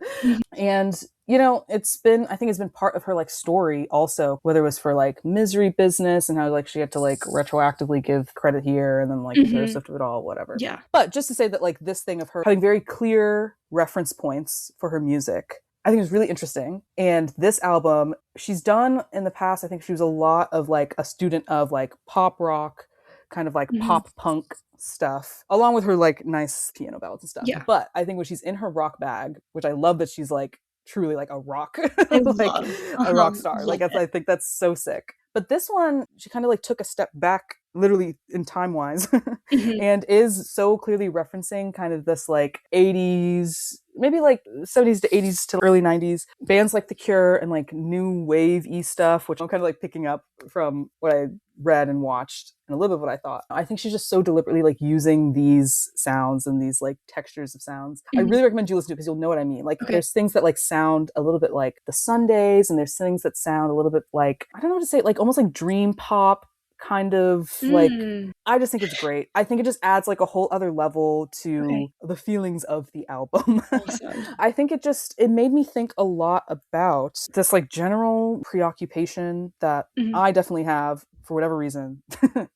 And you know, I think it's been part of her like story also, whether it was for like Misery Business and how like she had to like retroactively give credit here and then like the rest of it all, whatever. Yeah. But just to say that like this thing of her having very clear reference points for her music I think it's really interesting. And this album, she's done in the past, I think she was a lot of like a student of like pop rock, kind of like pop punk stuff, along with her like nice piano ballads and stuff. Yeah. But I think when she's in her rock bag, which I love that she's like truly like a rock, like a rock star. Like I think that's so sick. But this one, she kind of like took a step back, literally in time wise, and is so clearly referencing kind of this like 80s, maybe like 70s to 80s to early 90s bands like The Cure and like new wave-y stuff, which I'm kind of like picking up from what I read and watched and a little bit of what I thought. I think she's just so deliberately like using these sounds and these like textures of sounds. I really recommend you listen to it because you'll know what I mean. Like there's things that like sound a little bit like the Sundays, and there's things that sound a little bit like, I don't know what to say, like almost like dream pop kind of like, I just think it's great. I think it just adds like a whole other level to the feelings of the album. Awesome. I think it made me think a lot about this like general preoccupation that I definitely have for whatever reason,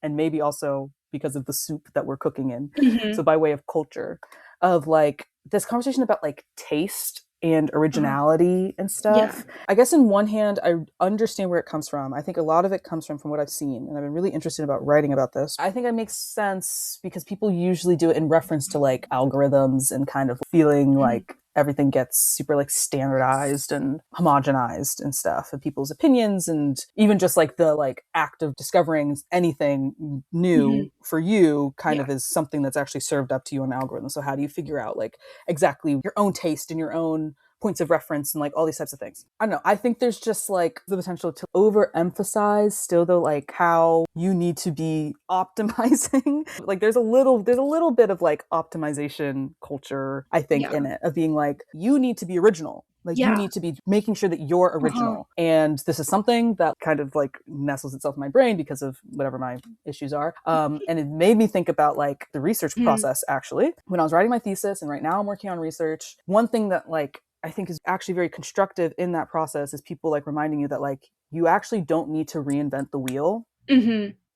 and maybe also because of the soup that we're cooking in. So by way of culture, of like this conversation about like taste and originality and stuff. Yeah. I guess in one hand, I understand where it comes from. I think a lot of it comes from what I've seen, and I've been really interested about writing about this. I think it makes sense because people usually do it in reference to like algorithms and kind of feeling like everything gets super like standardized and homogenized and stuff, and people's opinions, and even just like the like act of discovering anything new for you kind of is something that's actually served up to you on an algorithm. So how do you figure out like exactly your own taste and your own points of reference and like all these types of things? I don't know. I think there's just like the potential to overemphasize still though, like how you need to be optimizing. Like there's a little bit of like optimization culture, I think, in it, of being like, you need to be original. Like you need to be making sure that you're original. And this is something that kind of like nestles itself in my brain because of whatever my issues are. And it made me think about like the research process actually. When I was writing my thesis, and right now I'm working on research, one thing that like I think is actually very constructive in that process is people like reminding you that like you actually don't need to reinvent the wheel.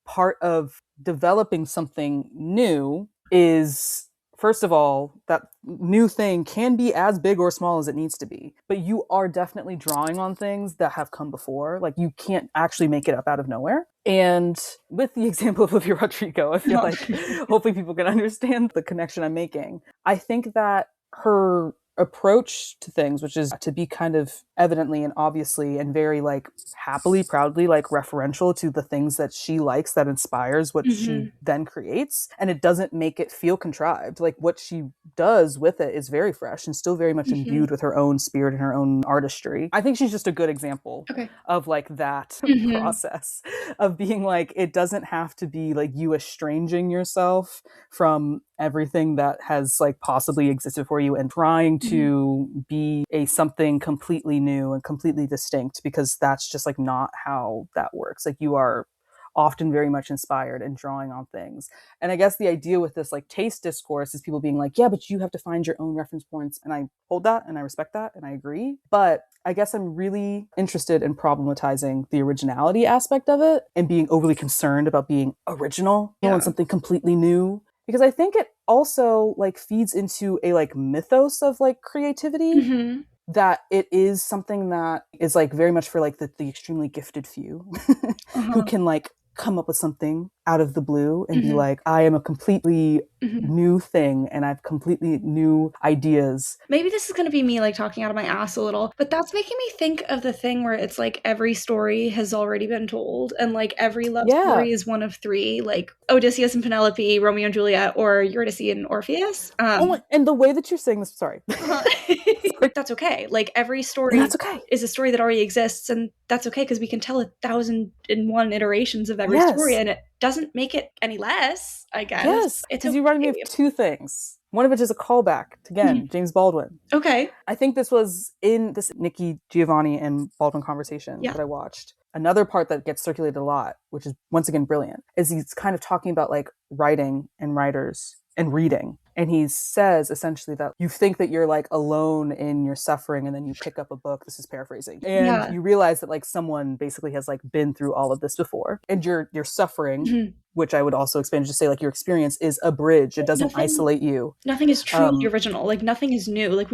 Part of developing something new is, first of all, that new thing can be as big or small as it needs to be, but you are definitely drawing on things that have come before. Like you can't actually make it up out of nowhere. And with the example of Olivia Rodrigo, I feel like hopefully people can understand the connection I'm making. I think that her approach to things, which is to be kind of evidently and obviously and very like happily, proudly like referential to the things that she likes, that inspires what she then creates, and it doesn't make it feel contrived. Like what she does with it is very fresh and still very much imbued with her own spirit and her own artistry. I think she's just a good example of like that process of being like, it doesn't have to be like you estranging yourself from everything that has like possibly existed for you and trying to be a something completely new and completely distinct, because that's just like not how that works. Like you are often very much inspired and drawing on things. And I guess the idea with this like taste discourse is people being like, yeah, but you have to find your own reference points. And I hold that and I respect that and I agree. But I guess I'm really interested in problematizing the originality aspect of it and being overly concerned about being original and something completely new. Because I think it also like feeds into a like mythos of like creativity, that it is something that is like very much for like the extremely gifted few who can like come up with something out of the blue and be like, I am a completely new thing and I have completely new ideas. Maybe this is going to be me like talking out of my ass a little, but that's making me think of the thing where it's like every story has already been told, and like every love story is one of three, like Odysseus and Penelope, Romeo and Juliet, or Eurydice and Orpheus. And the way that you're saying this, sorry. That's okay. Like every story is a story that already exists, and that's okay because we can tell 1,001 iterations of every story, and it doesn't make it any less, I guess. Yes, because you reminded me of two things. One of which is a callback to, again, James Baldwin. Okay. I think this was in this Nikki Giovanni and Baldwin conversation that I watched. Another part that gets circulated a lot, which is once again brilliant, is he's kind of talking about like writing and writers and reading. And he says essentially that you think that you're like alone in your suffering, and then you pick up a book, this is paraphrasing, and you realize that like someone basically has like been through all of this before, and you're suffering which I would also expand to say like your experience is a bridge. It doesn't isolate you. Nothing is truly original. Like nothing is new. Like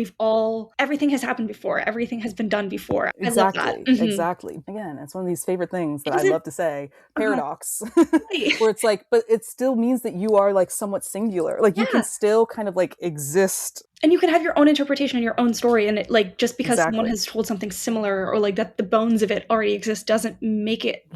everything has happened before. Everything has been done before. Exactly. I love that. Exactly. Again, it's one of these favorite things that I love to say, paradox, Right. where it's like, but it still means that you are like somewhat singular. Like you can still kind of like exist. And you can have your own interpretation and your own story. And it, like, just because someone has told something similar or like that the bones of it already exist doesn't make it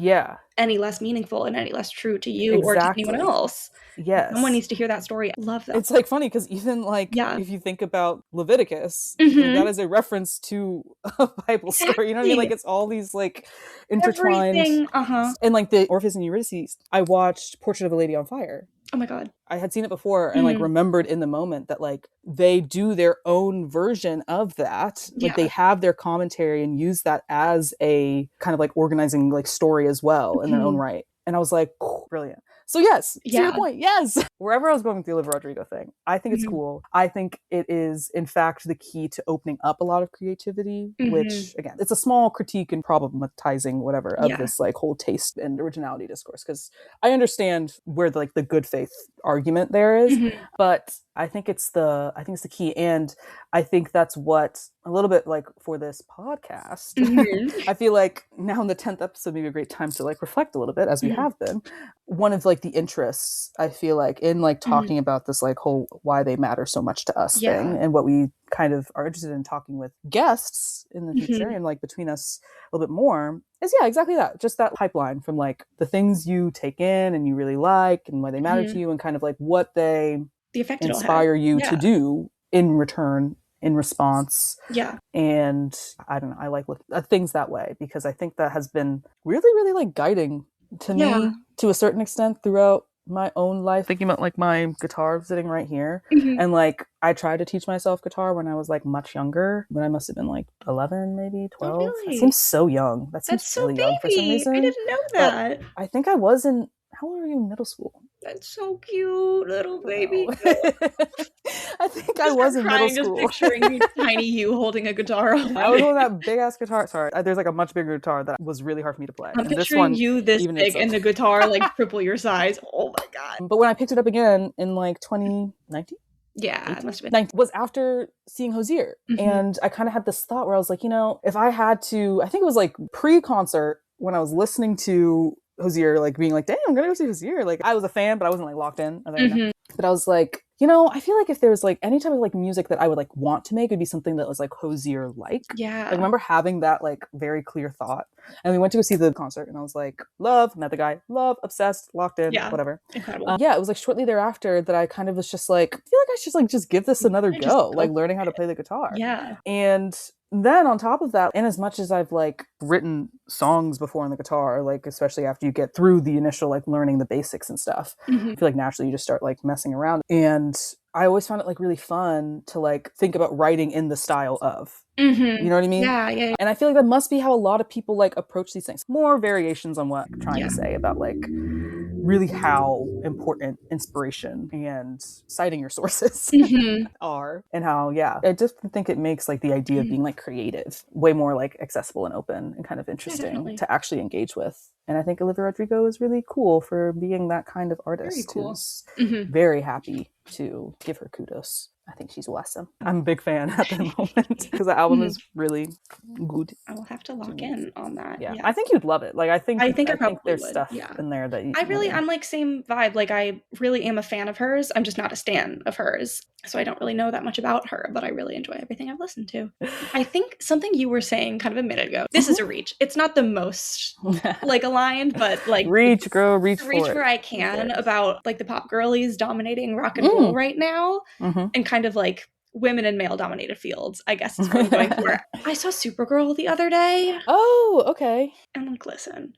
any less meaningful and any less true to you or to anyone else. Yes. Someone needs to hear that story. I love that. It's like funny because even like if you think about Leviticus, that is a reference to a Bible story. You know what I mean? Like it's all these like intertwined. And like the Orpheus and Eurydice, I watched Portrait of a Lady on Fire. Oh my God. I had seen it before and like remembered in the moment that like they do their own version of that. Like they have their commentary and use that as a kind of like organizing like story as well in their own right. And I was like, brilliant. So yes, to your point, yes. Wherever I was going with the Olivia Rodrigo thing, I think it's cool. I think it is, in fact, the key to opening up a lot of creativity, which, again, it's a small critique and problematizing whatever of this like whole taste and originality discourse. Because I understand where the, like the good faith argument there is, but I think it's the key. And I think that's what a little bit like for this podcast, I feel like now in the 10th episode, maybe a great time to like reflect a little bit as we have been. One of like the interests I feel like in like talking about this like whole why they matter so much to us thing and what we kind of are interested in talking with guests in the future and like between us a little bit more is exactly that. Just that pipeline from like the things you take in and you really like and why they matter to you and kind of like what they inspire you to do in return, in response. And I don't know, I like looking at things that way because I think that has been really, really like guiding to me to a certain extent throughout my own life. Thinking about like my guitar sitting right here and like I tried to teach myself guitar when I was like much younger, when I must have been like 11, maybe 12. Oh, really? That seems so young. That seems so really young for some reason. I didn't know that. But I think I was in, how old were you in middle school? That's so cute, little baby. I think I was in middle school. Just picturing tiny you holding a guitar. I was holding that big ass guitar. Sorry, there's like a much bigger guitar that was really hard for me to play. I'm picturing you this big and the guitar like triple your size. Oh my God. But when I picked it up again in like 2019. Yeah, it must have been. Was after seeing Hosier. And I kind of had this thought where I was like, you know, if I had to, I think it was like pre-concert when I was listening to Hosier, like being like, damn, I'm gonna go see Hosier. Like I was a fan, but I wasn't like locked in. But I was like, you know, I feel like if there was like any type of like music that I would like want to make, it'd be something that was like Hosier like. Yeah. I remember having that like very clear thought. And we went to go see the concert and I was like, love, met the guy, love, obsessed, locked in, whatever. Incredible. It was like shortly thereafter that I kind of was just like, I feel like I should like just give this another go, like learning how to play the guitar. Yeah. And then on top of that, and as much as I've like written songs before on the guitar, like especially after you get through the initial like learning the basics and stuff, I feel like naturally you just start like messing around. And I always found it like really fun to like think about writing in the style of. You know what I mean? Yeah. And I feel like that must be how a lot of people like approach these things. More variations on what I'm trying to say about like really how important inspiration and citing your sources are, and how I just think it makes like the idea of being like creative way more like accessible and open and kind of interesting to actually engage with. And I think Olivia Rodrigo is really cool for being that kind of artist. Very cool. Who's very happy to give her kudos. I think she's awesome. I'm a big fan at the moment because the album is really good. I will have to lock in on that. Yeah. I think you'd love it. Like I think there's would. stuff in there that you I'm like same vibe. Like I really am a fan of hers. I'm just not a stan of hers. So I don't really know that much about her, but I really enjoy everything I've listened to. I think something you were saying kind of a minute ago, this is a reach. It's not the most like aligned, but like reach where I can about like the pop girlies dominating rock and roll right now and kind of like women in male dominated fields, I guess is what I'm going for. I saw Supergirl the other day. Oh, okay. And I'm like, listen,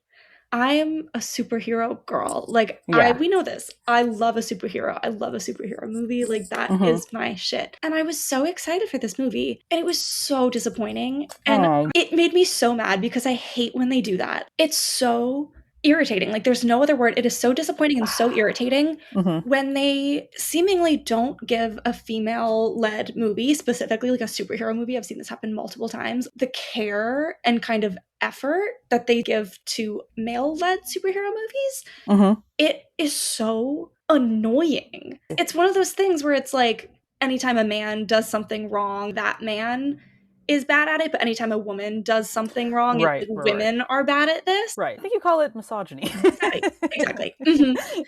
I am a superhero girl. Like, we know this. I love a superhero. I love a superhero movie. Like, that is my shit. And I was so excited for this movie. And it was so disappointing. And it made me so mad because I hate when they do that. It's so irritating. Like, there's no other word. It is so disappointing and so irritating when they seemingly don't give a female-led movie, specifically like a superhero movie. I've seen this happen multiple times. The care and kind of effort that they give to male-led superhero movies, it is so annoying. It's one of those things where it's like, anytime a man does something wrong, that man is bad at it, but anytime a woman does something wrong, women are bad at this. Right. I think you call it misogyny. Exactly.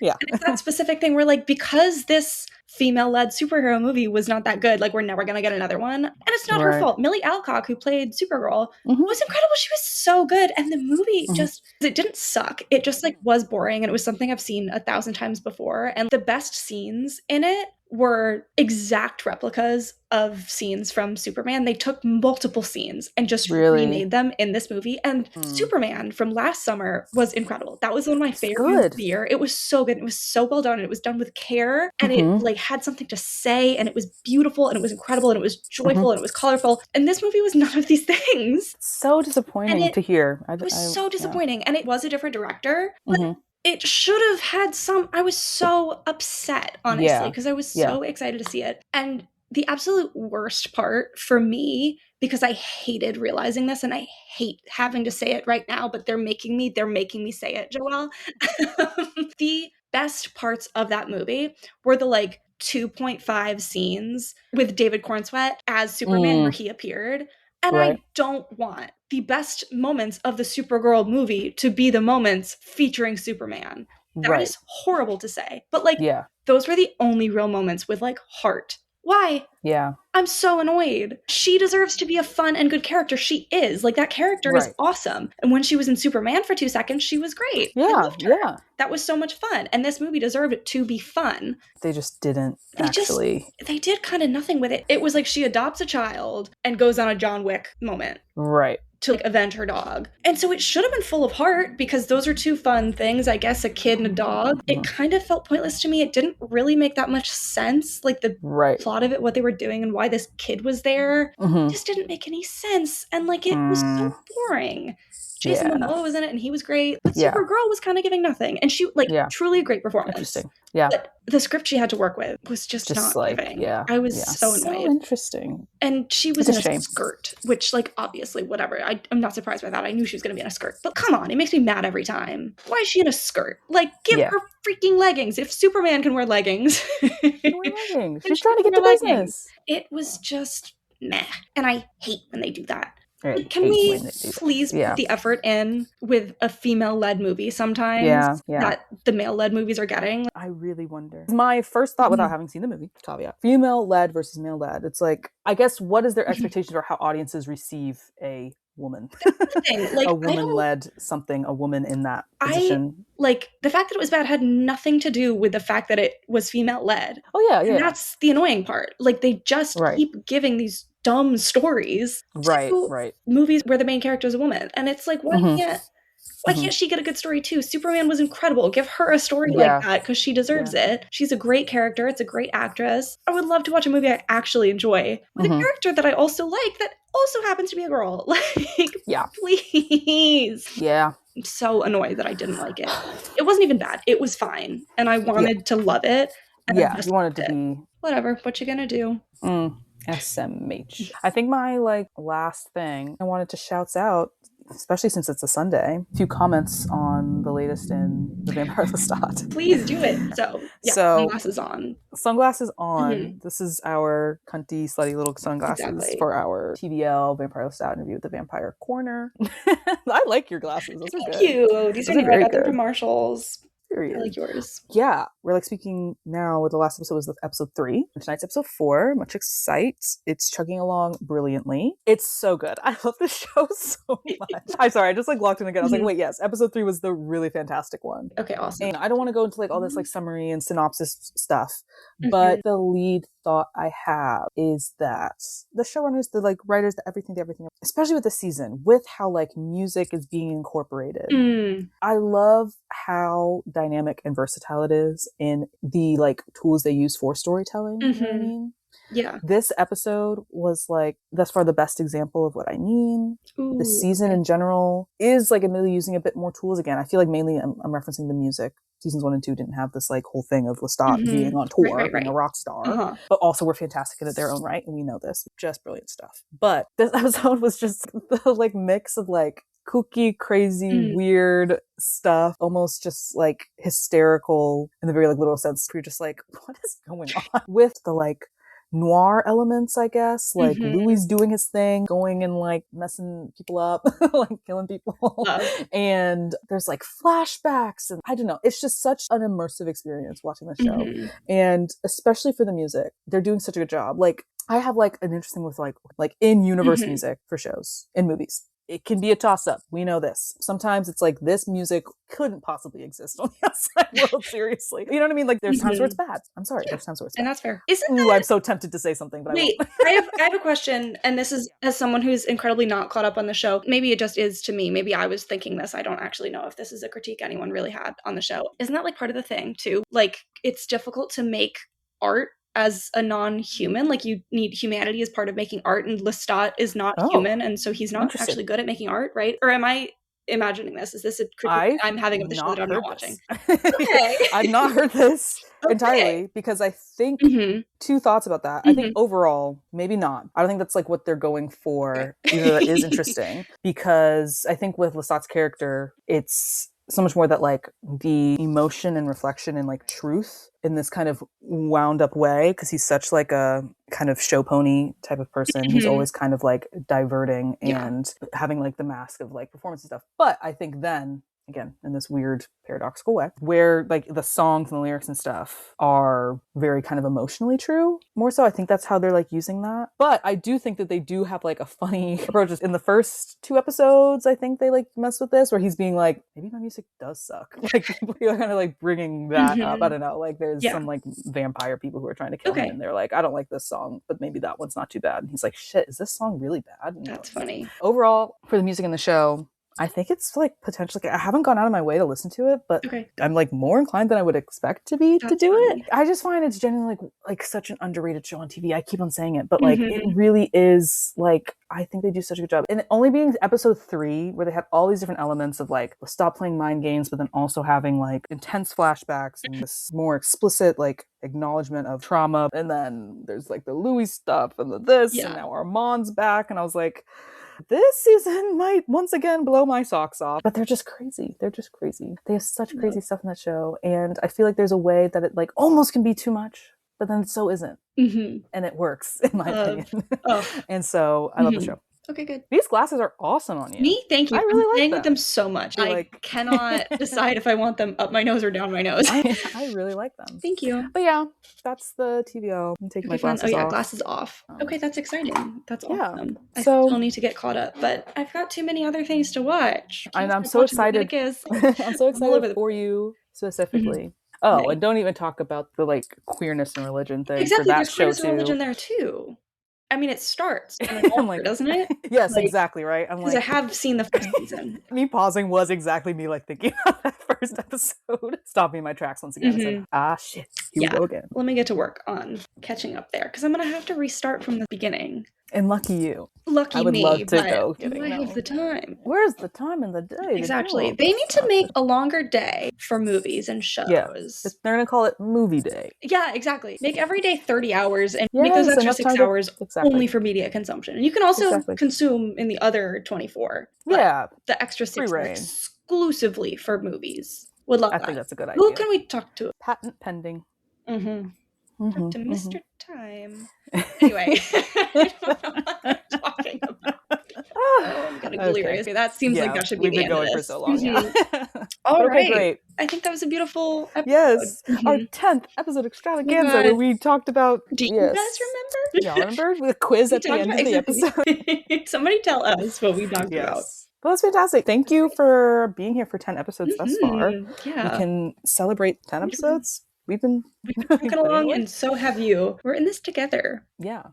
Yeah. And it's that specific thing where, like, because this female-led superhero movie was not that good, like, we're never gonna get another one. And it's not her fault. Millie Alcock, who played Supergirl, was incredible. She was so good. And the movie just, it didn't suck. It just, like, was boring. And it was something I've seen 1,000 times before. And the best scenes in it were exact replicas of scenes from Superman. They took multiple scenes and just remade them in this movie. And Superman from last summer was incredible. That was one of my favorite movies of the year. It was so good. It was so well done. It was done with care, and it like had something to say, and it was beautiful, and it was incredible, and it was joyful, and it was colorful. And this movie was none of these things. So disappointing to hear. It was so disappointing. And it was a different director, but it should have had some. I was so upset, honestly, because I was so excited to see it. And the absolute worst part for me, because I hated realizing this, and I hate having to say it right now, but they're making me say it, Joelle. The best parts of that movie were the like 2.5 scenes with David Cornsweet as Superman where he appeared. And I don't want the best moments of the Supergirl movie to be the moments featuring Superman. That is horrible to say. But like, those were the only real moments with like heart. Why? Yeah. I'm so annoyed. She deserves to be a fun and good character. She is. Like, that character is awesome. And when she was in Superman for 2 seconds, she was great. Yeah, yeah. That was so much fun. And this movie deserved it to be fun. They just didn't They did kind of nothing with it. It was like she adopts a child and goes on a John Wick moment. Right. To like avenge her dog. And so it should have been full of heart, because those are two fun things, I guess, a kid and a dog. It kind of felt pointless to me. It didn't really make that much sense, like the plot of it, what they were doing and why this kid was there. It just didn't make any sense. And like, it was so boring. Jason Momoa was in it and he was great, but Supergirl was kind of giving nothing. And she truly a great performance. Interesting. Yeah. But the script she had to work with was just not like, giving. I was so annoyed. So interesting. And she was in a skirt, which, like, obviously, whatever. I'm not surprised by that. I knew she was going to be in a skirt. But come on, it makes me mad every time. Why is she in a skirt? Like, give her freaking leggings. If Superman can wear leggings. She's trying to get the business. It was just meh. And I hate when they do that. Can we please put the effort in with a female-led movie sometimes that the male-led movies are getting? I really wonder. My first thought, without having seen the movie, caveat, female-led versus male-led. It's like, I guess, what is their expectations for how audiences receive a woman? Like, a woman-led something, a woman in that position. Like, the fact that it was bad had nothing to do with the fact that it was female-led. Oh, yeah, yeah. And that's the annoying part. Like, they just keep giving these dumb stories to movies where the main character is a woman. And it's like, why can't she get a good story too? Superman was incredible. Give her a story like that, because she deserves it. She's a great character. It's a great actress. I would love to watch a movie I actually enjoy with a character that I also like that also happens to be a girl. Like, please. Yeah. I'm so annoyed that I didn't like it. It wasn't even bad. It was fine. And I wanted to love it. And you wanted to be... Whatever. What you gonna do? SMH. I think my last thing I wanted to shout out, especially since it's a Sunday, a few comments on the latest in The Vampire Lestat. Please do it. So sunglasses on. Sunglasses on. This is our cunty, slutty little sunglasses for our TVL Vampire Lestat interview with the Vampire Corner. I like your glasses. Those are good. Thank you. These are new. I got them from Marshalls. Period. I like yours. Yeah. We're speaking now. The last episode was episode 3. Tonight's episode 4. Much excite. It's chugging along brilliantly. It's so good. I love this show so much. I'm sorry. I just locked in again. I was like, wait, yes. Episode 3 was the really fantastic one. Okay, awesome. And I don't want to go into all this summary and synopsis stuff, but the lead thought I have is that the showrunners, the writers, everything, especially with this season, with how music is being incorporated. I love how dynamic and versatile it is in the tools they use for storytelling. You know what I mean? Yeah. This episode was like thus far the best example of what I mean. Ooh, the season in general is like admittedly using a bit more tools again. I feel like mainly I'm referencing the music. Seasons 1 and 2 didn't have this like whole thing of Lestat being on tour, being a rock star, but also were fantastic in their own right, and we know this. Just brilliant stuff. But this episode was just the like mix of like kooky, crazy, weird stuff, almost just like hysterical in the very like literal sense. You're just like, what is going on? With the like noir elements, I guess, like Louis doing his thing, going and like messing people up, like killing people. And there's like flashbacks, and I don't know, it's just such an immersive experience watching the show. And especially for the music, they're doing such a good job. Like I have like an interesting with like in-universe music for shows and movies. It can be a toss-up. We know this. Sometimes it's like this music couldn't possibly exist on the outside world, seriously. You know what I mean? Like there's times where it's bad. I'm sorry. There's times where it's bad. And that's fair. I'm so tempted to say something, but wait, I have a question, and this is as someone who's incredibly not caught up on the show. Maybe it just is to me. Maybe I was thinking this. I don't actually know if this is a critique anyone really had on the show. Isn't that like part of the thing too? Like it's difficult to make art as a non-human, like you need humanity as part of making art, and Lestat is not human, and so he's not actually good at making art, right? Or am I imagining this? Is this a critique I'm having of the show that I'm not watching? Okay. I've not heard this entirely, because I think two thoughts about that. I think overall, maybe not. I don't think that's like what they're going for, even though that is interesting, because I think with Lestat's character, it's so much more that like the emotion and reflection and like truth in this kind of wound up way, because he's such like a kind of show pony type of person who's always kind of like diverting and having like the mask of like performance and stuff. But I think then again, in this weird paradoxical way, where like the songs and the lyrics and stuff are very kind of emotionally true, more so. I think that's how they're like using that. But I do think that they do have like a funny approach. In the first 2 episodes, I think they like mess with this, where he's being like, maybe my music does suck. Like people are kind of like bringing that up. I don't know, like there's some like vampire people who are trying to kill him, and they're like, I don't like this song, but maybe that one's not too bad. And he's like, shit, is this song really bad? And that's funny. Overall, for the music in the show, I think it's like potentially, I haven't gone out of my way to listen to it, but I'm like more inclined than I would expect to be to do it. I just find it's genuinely like such an underrated show on TV. I keep on saying it, but like it really is like, I think they do such a good job. And it only being episode 3, where they had all these different elements of like, stop playing mind games, but then also having like intense flashbacks and this more explicit like acknowledgement of trauma. And then there's like the Louis stuff and the this, and now Armand's back. And I was like, this season might once again blow my socks off. But they're just crazy. They're just crazy. They have such crazy stuff in that show. And I feel like there's a way that it like almost can be too much, but then it so isn't. And it works, in my opinion. And so I love the show. Okay, good. These glasses are awesome on you. Me? Thank you. I really like playing them. with them so much. I cannot decide if I want them up my nose or down my nose. I really like them. Thank you. But yeah, that's the TVO. I'm taking my glasses off. Glasses off. Okay, that's exciting. That's awesome. I still need to get caught up, but I've got too many other things to watch. And I'm so excited. I'm so excited for you specifically. Oh, and don't even talk about the like queerness and religion thing for that show too. Religion there too. I mean, it starts on an altar, doesn't it? Yes, like, exactly, right? I'm like, I have seen the first season. Me pausing was exactly me like thinking about that first episode. Stopped me in my tracks once again. Said, shit, here we go again. Let me get to work on catching up there, because I'm going to have to restart from the beginning. And lucky you. Lucky me. I would love to go. Do I have the time? Where's the time in the day? Exactly. They need to make a longer day for movies and shows. Yeah. They're going to call it movie day. Yeah, exactly. Make every day 30 hours and make those extra 6 hours only for media consumption. And you can also consume in the other 24. Yeah. The extra 6 are exclusively for movies. Would love that. I think that's a good idea. Who can we talk to? Patent pending. Talk to Mr. Time. Anyway, I don't know what I'm talking about. I'm kind of delirious. That seems like that should be the end of this. We've been going for so long. All right. Great. I think that was a beautiful episode. Yes. Our 10th episode extravaganza where we talked about... Do you guys remember? Y'all remember the quiz at the end of the episode? Somebody tell us what we talked about. Well, that's fantastic. Thank you for being here for 10 episodes thus far. Yeah. We can celebrate 10 episodes. We've been working along, and so have you. We're in this together. Yeah.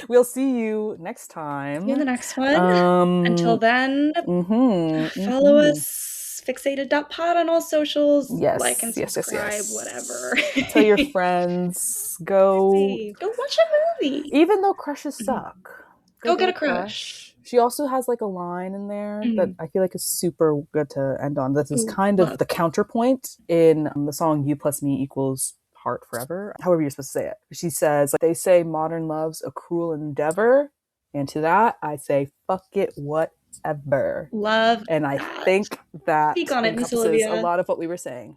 We'll see you next time. See you in the next one. Until then, follow us Fixated.pod on all socials. Yes. Like and subscribe, whatever. Tell your friends. Go watch a movie. Even though crushes suck. Go get a crush. She also has like a line in there that I feel like is super good to end on. This is kind of the counterpoint in the song You Plus Me Equals Heart Forever. However you're supposed to say it. She says, they say modern love's a cruel endeavor. And to that, I say, fuck it, whatever. Love and that. I think that encompasses a lot of what we were saying.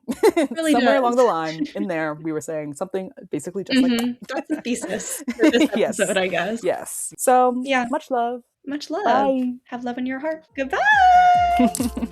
Really Somewhere along the line in there, we were saying something basically just like that. That's the thesis for this episode, I guess. Yes. So, much love. Much love. Bye. Have love in your heart. Goodbye.